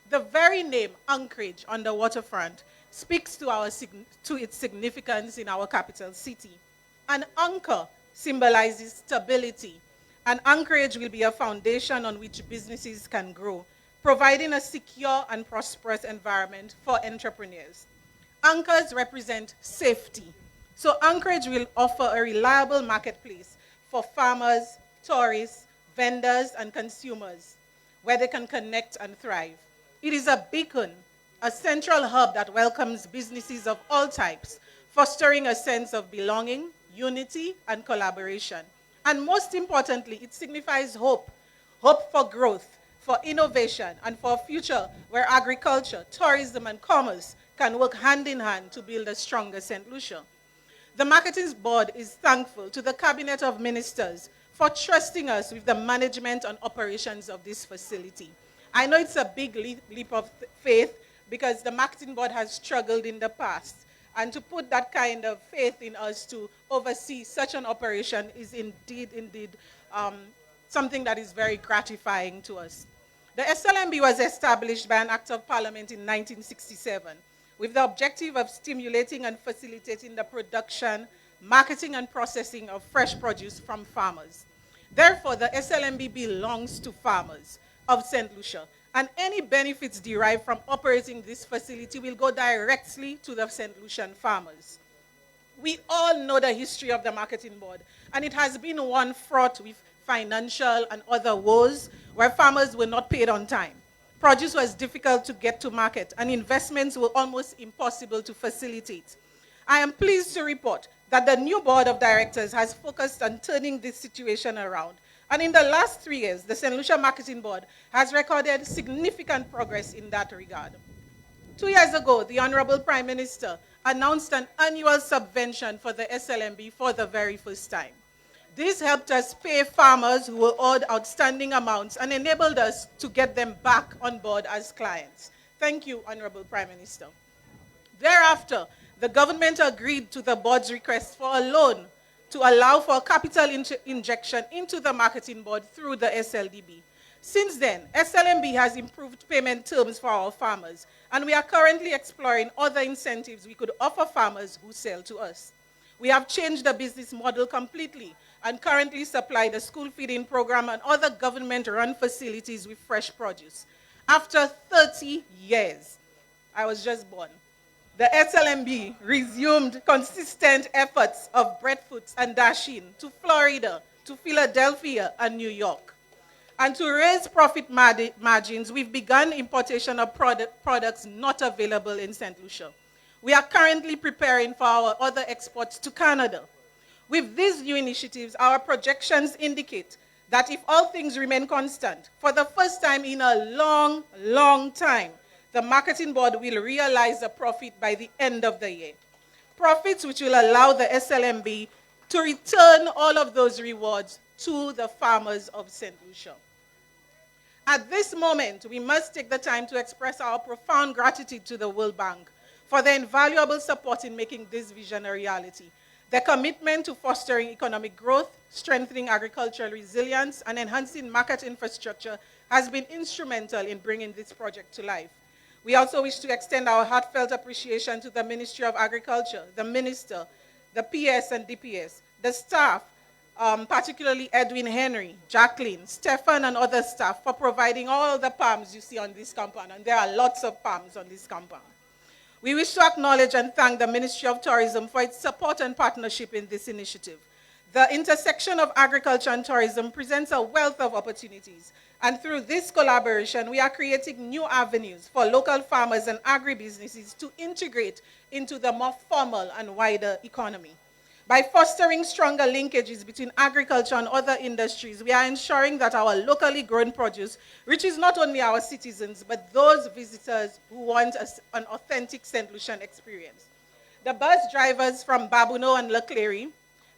The very name Anchorage on the waterfront speaks to its significance in our capital city. An anchor symbolizes stability, and Anchorage will be a foundation on which businesses can grow, providing a secure and prosperous environment for entrepreneurs. Anchors represent safety, so Anchorage will offer a reliable marketplace for farmers, tourists, vendors, and consumers, where they can connect and thrive. It is a beacon, a central hub that welcomes businesses of all types, fostering a sense of belonging, unity, and collaboration. And most importantly, it signifies hope, hope for growth, for innovation, and for a future where agriculture, tourism, and commerce can work hand in hand to build a stronger St. Lucia. The Marketing Board is thankful to the Cabinet of Ministers for trusting us with the management and operations of this facility. I know it's a big leap of faith because the Marketing Board has struggled in the past. And to put that kind of faith in us to oversee such an operation is indeed something that is very gratifying to us. The SLMB was established by an Act of Parliament in 1967 with the objective of stimulating and facilitating the production, marketing, and processing of fresh produce from farmers. Therefore, the SLMB belongs to farmers of St. Lucia, and any benefits derived from operating this facility will go directly to the St. Lucian farmers. We all know the history of the Marketing Board, and it has been one fraught with financial and other woes where farmers were not paid on time. Produce was difficult to get to market, and investments were almost impossible to facilitate. I am pleased to report that the new board of directors has focused on turning this situation around. And in the last 3 years, the St. Lucia Marketing Board has recorded significant progress in that regard. 2 years ago, the Honorable Prime Minister announced an annual subvention for the SLMB for the very first time. This helped us pay farmers who were owed outstanding amounts and enabled us to get them back on board as clients. Thank you, Honorable Prime Minister. Thereafter, the government agreed to the board's request for a loan to allow for capital injection into the Marketing Board through the SLDB. Since then, SLMB has improved payment terms for our farmers, and we are currently exploring other incentives we could offer farmers who sell to us. We have changed the business model completely and currently supply the school feeding program and other government-run facilities with fresh produce. After 30 years, I was just born, the SLMB resumed consistent efforts of breadfruits and dashing to Florida, to Philadelphia, and New York. And to raise profit margins, we've begun importation of products not available in St. Lucia. We are currently preparing for our other exports to Canada. With these new initiatives, our projections indicate that if all things remain constant, for the first time in a long, long time, the marketing board will realize a profit by the end of the year. Profits which will allow the SLMB to return all of those rewards to the farmers of St. Lucia. At this moment, we must take the time to express our profound gratitude to the World Bank for their invaluable support in making this vision a reality. Their commitment to fostering economic growth, strengthening agricultural resilience, and enhancing market infrastructure has been instrumental in bringing this project to life. We also wish to extend our heartfelt appreciation to the Ministry of Agriculture, the Minister, the PS and DPS, the staff, particularly Edwin Henry, Jacqueline, Stefan, and other staff for providing all the palms you see on this compound, and there are lots of palms on this compound. We wish to acknowledge and thank the Ministry of Tourism for its support and partnership in this initiative. The intersection of agriculture and tourism presents a wealth of opportunities, and through this collaboration, we are creating new avenues for local farmers and agribusinesses to integrate into the more formal and wider economy. By fostering stronger linkages between agriculture and other industries, we are ensuring that our locally grown produce reaches not only our citizens, but those visitors who want an authentic St. Lucian experience. The bus drivers from Babuno and Leclerc,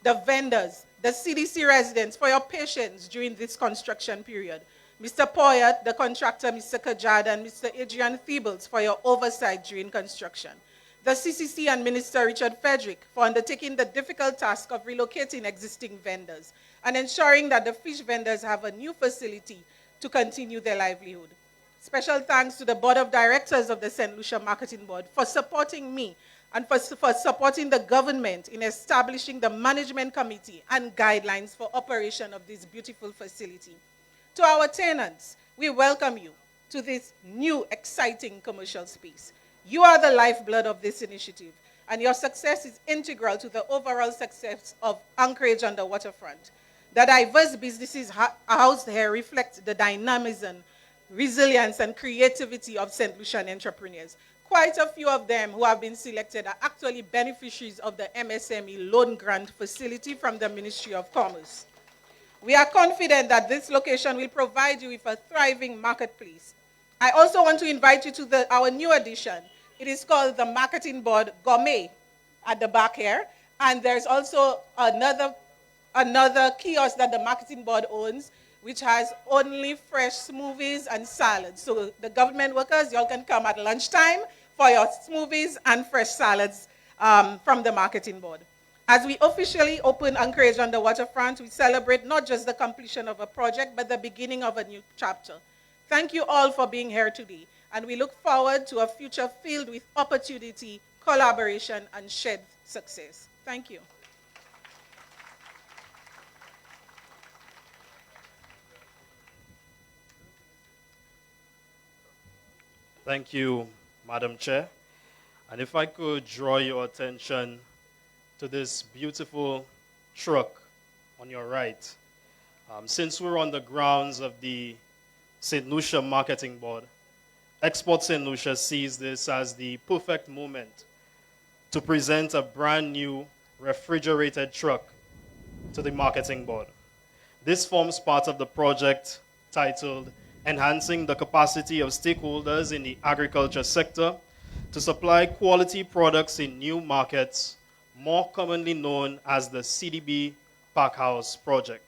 the vendors, the CDC residents, for your patience during this construction period. Mr. Poyet, the contractor, Mr. Kajada, and Mr. Adrian Feebles for your oversight during construction. The CCC and Minister Richard Frederick for undertaking the difficult task of relocating existing vendors and ensuring that the fish vendors have a new facility to continue their livelihood. Special thanks to the Board of Directors of the St. Lucia Marketing Board for supporting me and for supporting the government in establishing the management committee and guidelines for operation of this beautiful facility. To our tenants, we welcome you to this new exciting commercial space. You are the lifeblood of this initiative, and your success is integral to the overall success of Anchorage on the waterfront. The diverse businesses housed here reflect the dynamism, resilience, and creativity of St. Lucian entrepreneurs. Quite a few of them who have been selected are actually beneficiaries of the MSME loan grant facility from the Ministry of Commerce. We are confident that this location will provide you with a thriving marketplace. I also want to invite you to our new addition. It is called the Marketing Board Gourmet at the back here. And there's also another kiosk that the Marketing Board owns, which has only fresh smoothies and salads. So the government workers, y'all can come at lunchtime for your smoothies and fresh salads from the Marketing Board. As we officially open Anchorage on the waterfront, we celebrate not just the completion of a project, but the beginning of a new chapter. Thank you all for being here today, and we look forward to a future filled with opportunity, collaboration, and shared success. Thank you. Thank you, Madam Chair. And if I could draw your attention to this beautiful truck on your right. Since we're on the grounds of the St. Lucia Marketing Board, Export St. Lucia sees this as the perfect moment to present a brand new refrigerated truck to the Marketing Board. This forms part of the project titled Enhancing the Capacity of Stakeholders in the Agriculture Sector to Supply Quality Products in New Markets, more commonly known as the CDB Packhouse Project.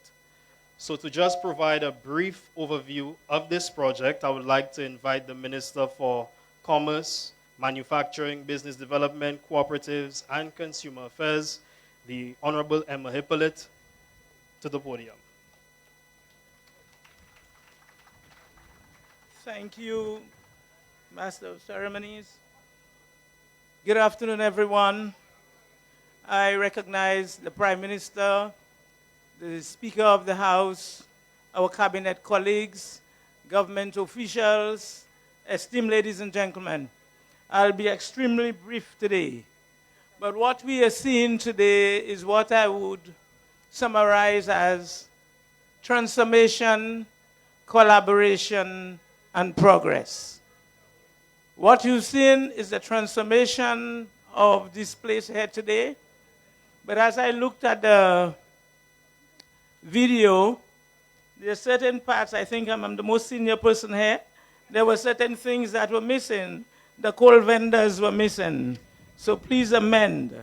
So to just provide a brief overview of this project, I would like to invite the Minister for Commerce, Manufacturing, Business Development, Cooperatives, and Consumer Affairs, the Honorable Emma Hippolyte, to the podium. Thank you, Master of Ceremonies. Good afternoon, everyone. I recognize the Prime Minister, the Speaker of the House, our cabinet colleagues, government officials, esteemed ladies and gentlemen. I'll be extremely brief today. But what we are seeing today is what I would summarize as transformation, collaboration, and progress. What you've seen is the transformation of this place here today. But as I looked at the video, there are certain parts, I think I'm the most senior person here, there were certain things that were missing. The coal vendors were missing. So please amend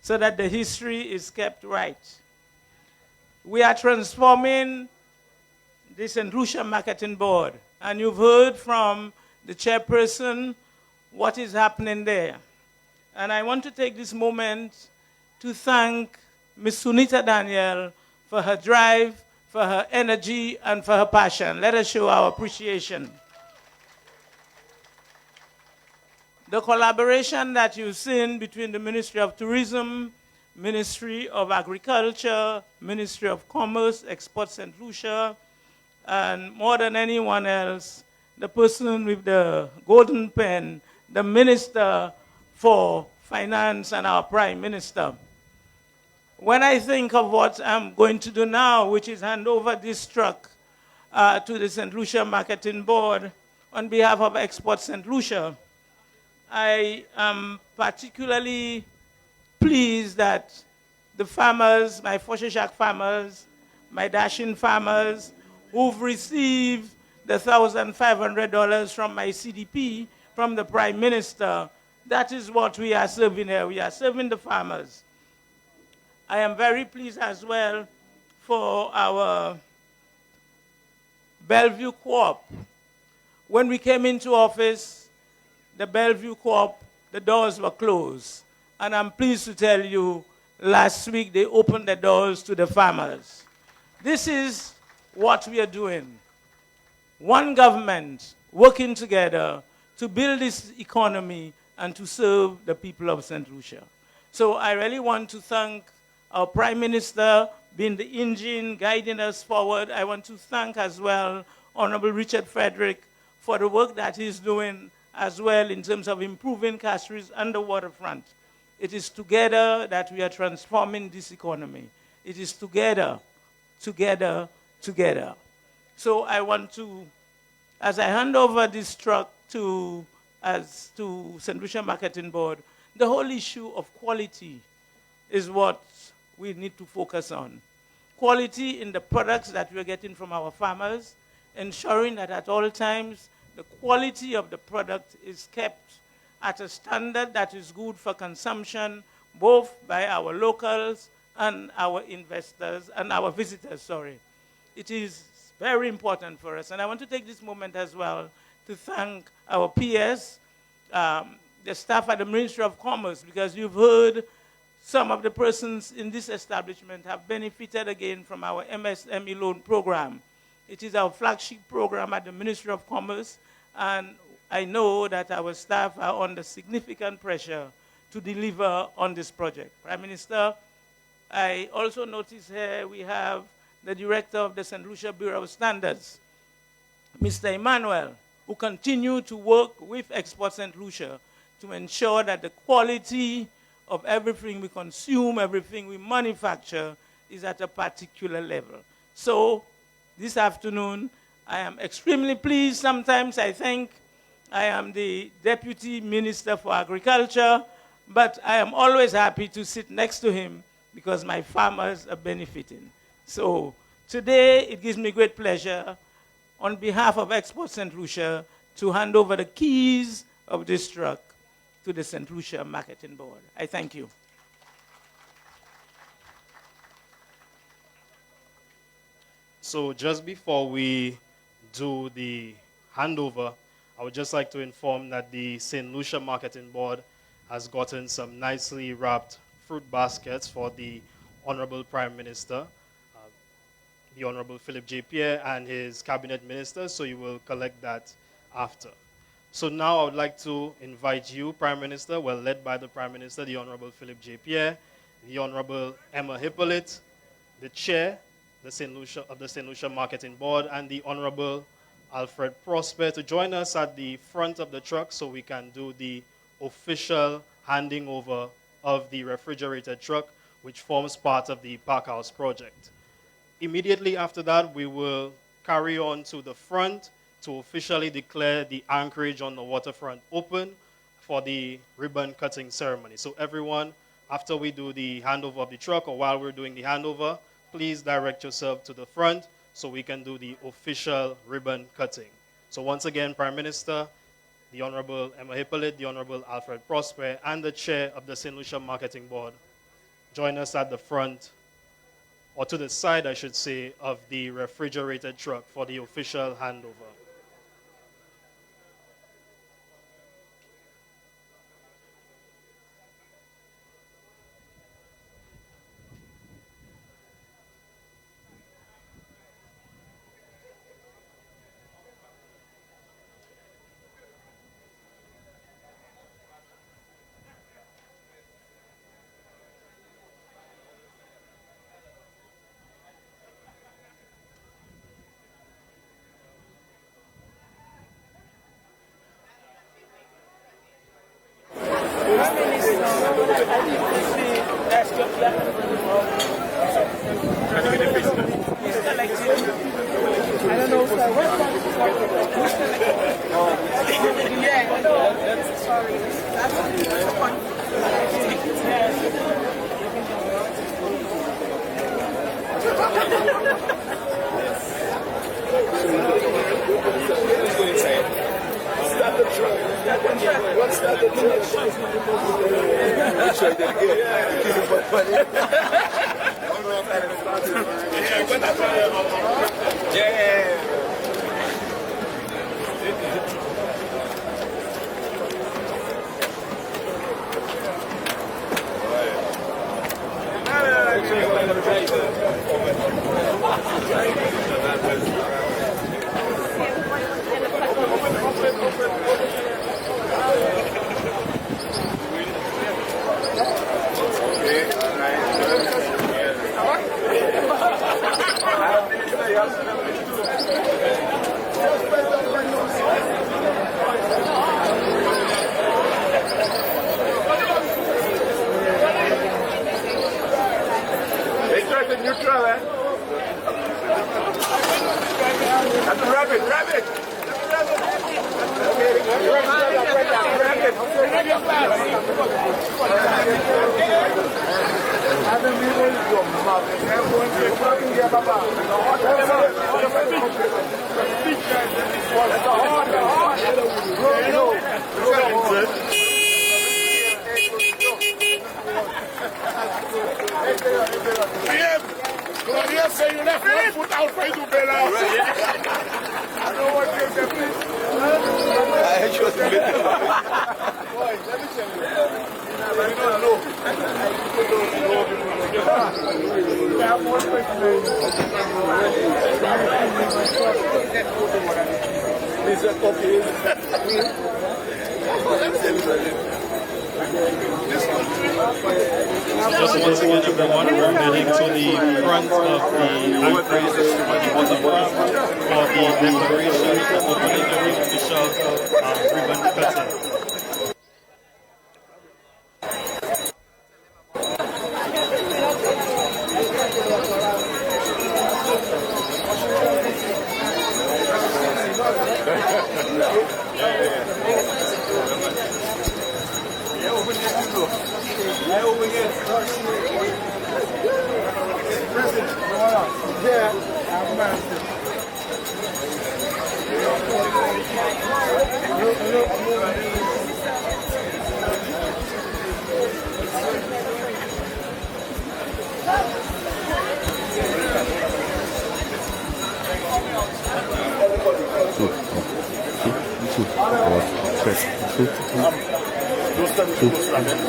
so that the history is kept right. We are transforming the St. Lucia Marketing Board, and you've heard from the chairperson what is happening there. And I want to take this moment to thank Ms. Sunita Daniel for her drive, for her energy, and for her passion. Let us show our appreciation. The collaboration that you've seen between the Ministry of Tourism, Ministry of Agriculture, Ministry of Commerce, Export St. Lucia, and more than anyone else, the person with the golden pen, the Minister for Finance and our Prime Minister. When I think of what I'm going to do now, which is hand over this truck to the St. Lucia Marketing Board on behalf of Export St. Lucia, I am particularly pleased that the farmers, my Foshishak farmers, my Dashin farmers, who've received the $1,500 from my CDP, from the Prime Minister, that is what we are serving here. We are serving the farmers. I am very pleased as well for our Bellevue Co-op. When we came into office, the Bellevue Co-op, the doors were closed. And I'm pleased to tell you, last week they opened the doors to the farmers. This is what we are doing. One government working together to build this economy and to serve the people of St. Lucia. So I really want to thank our Prime Minister being the engine guiding us forward. I want to thank as well Honorable Richard Frederick for the work that he's doing as well in terms of improving Castries and the waterfront. It is together that we are transforming this economy. It is together, together, together. So I want to, as I hand over this truck to St. Lucia Marketing Board, the whole issue of quality is what we need to focus on. Quality in the products that we're getting from our farmers, ensuring that at all times the quality of the product is kept at a standard that is good for consumption, both by our locals and our investors and our visitors, sorry. It is very important for us. And I want to take this moment as well to thank our PS, the staff at the Ministry of Commerce, because you've heard some of the persons in this establishment have benefited again from our MSME loan program. It is our flagship program at the Ministry of Commerce, and I know that our staff are under significant pressure to deliver on this project. Prime Minister, I also notice here we have the director of the St. Lucia Bureau of Standards, Mr. Emmanuel, who continue to work with Export St. Lucia to ensure that the quality of everything we consume, everything we manufacture, is at a particular level. So this afternoon, I am extremely pleased. Sometimes I think I am the Deputy Minister for Agriculture, but I am always happy to sit next to him because my farmers are benefiting. So today, it gives me great pleasure, on behalf of Export St. Lucia, to hand over the keys of this truck to the St. Lucia Marketing Board. I thank you. So just before we do the handover, I would just like to inform that the St. Lucia Marketing Board has gotten some nicely wrapped fruit baskets for the Honorable Prime Minister, the Honorable Philip J. Pierre, and his cabinet ministers, so you will collect that after. So now I would like to invite you, Prime Minister, well led by the Prime Minister, the Honorable Philip J. Pierre, the Honorable Emma Hippolyte, the Chair, the St. Lucia Marketing Board, and the Honorable Alfred Prosper to join us at the front of the truck so we can do the official handing over of the refrigerated truck, which forms part of the Park House project. Immediately after that, we will carry on to the front to officially declare the anchorage on the waterfront open for the ribbon cutting ceremony. So everyone, after we do the handover of the truck or while we're doing the handover, please direct yourself to the front so we can do the official ribbon cutting. So once again, Prime Minister, the Honorable Emma Hippolyte, the Honorable Alfred Prosper, and the Chair of the St. Lucia Marketing Board, join us at the front, or to the side, I should say, of the refrigerated truck for the official handover. Just once again, everyone, we're heading to the front of the anchorage on the waterfront for the declaration of opening of the official ribbon cutting.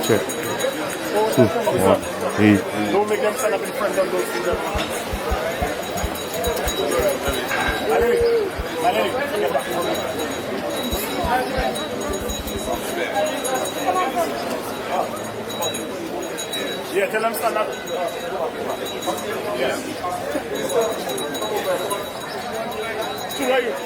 Check. 2, 1, 8. Don't make them stand up in front of those things. Yeah, tell them stand up. Yeah. Two right here.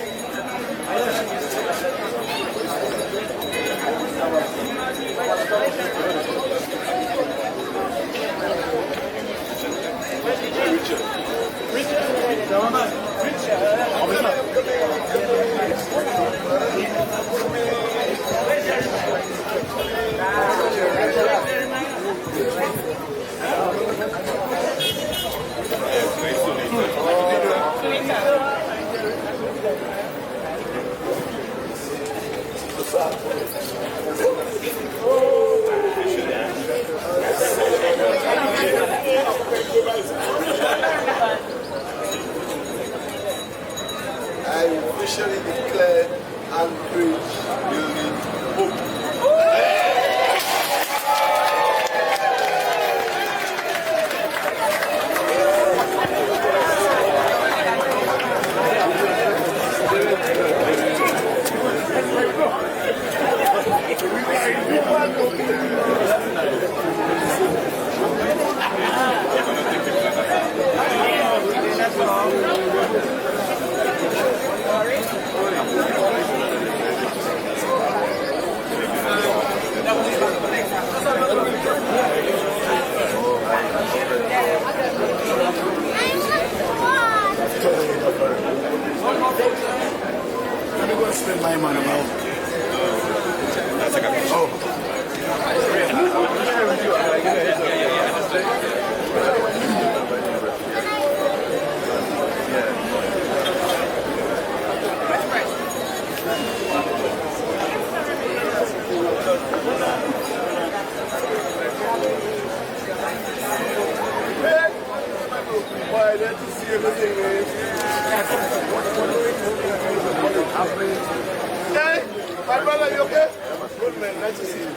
I officially declare Anchorage building open. Let me go and spend my money now. Why, that's to see everything, man. Hey, my brother, you okay? Good, man. Nice to see you.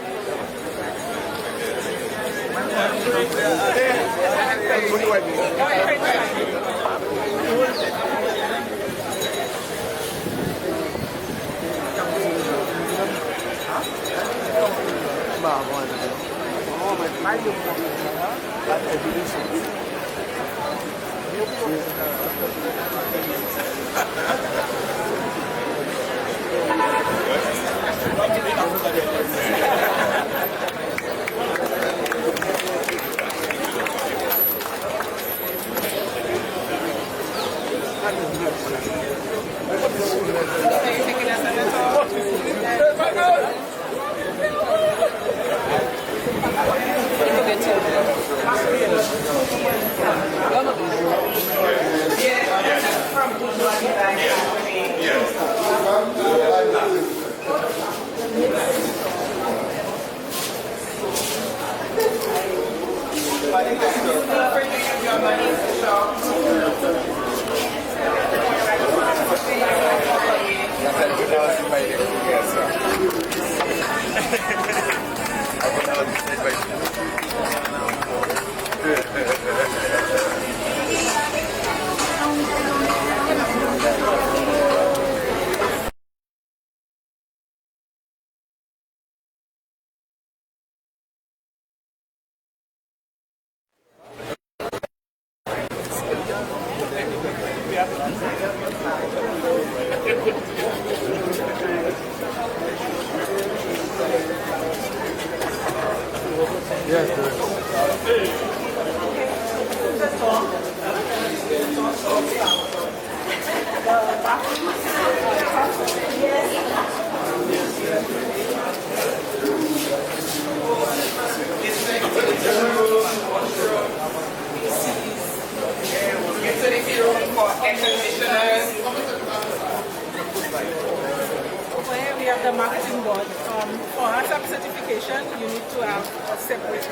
Where we have the marketing board, for ASAP certification, you need to have a separate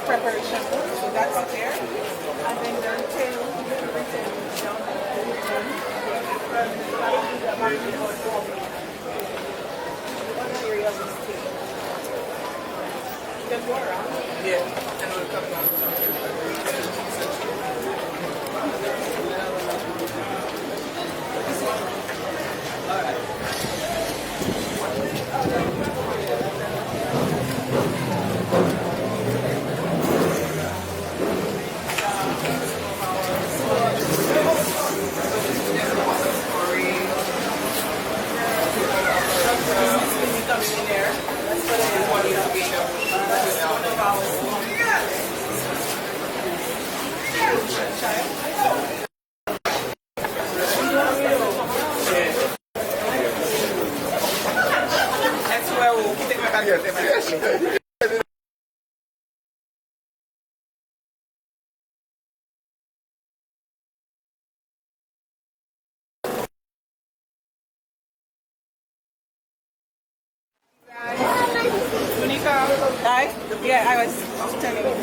preparation. So that's there. And then the retail down the marketing board. Other areas is still. You can go around. Yeah, and we'll come back. Yeah, I was telling you.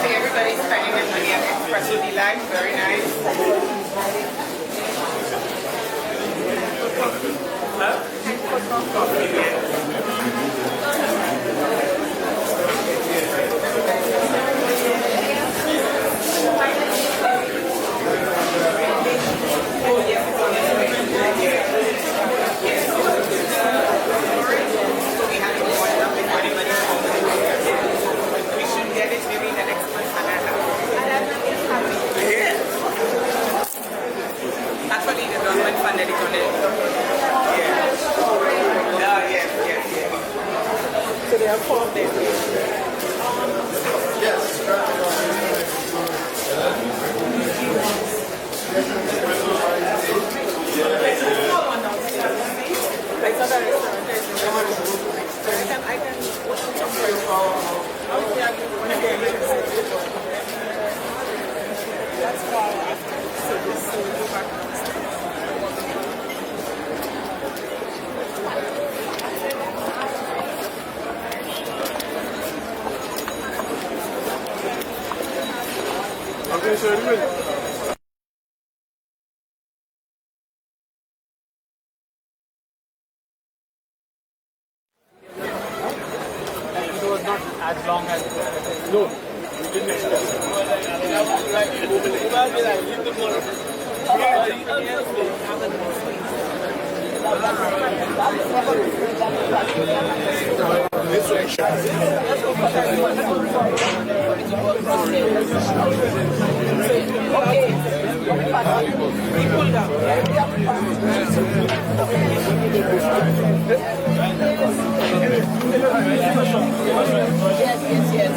Everybody's spending their money at Espresso Delight. Very nice. We should get it maybe in the next month. Actually, the government funded it on it. Yeah. Yeah, yes. So there are 4 of them. There's a small one downstairs. Like other restaurant, there's a restaurant. I can put some bread. That's why after. So this will go back downstairs. Okay, so anyway. It was not as long as. No, we didn't expect Yeah, you can.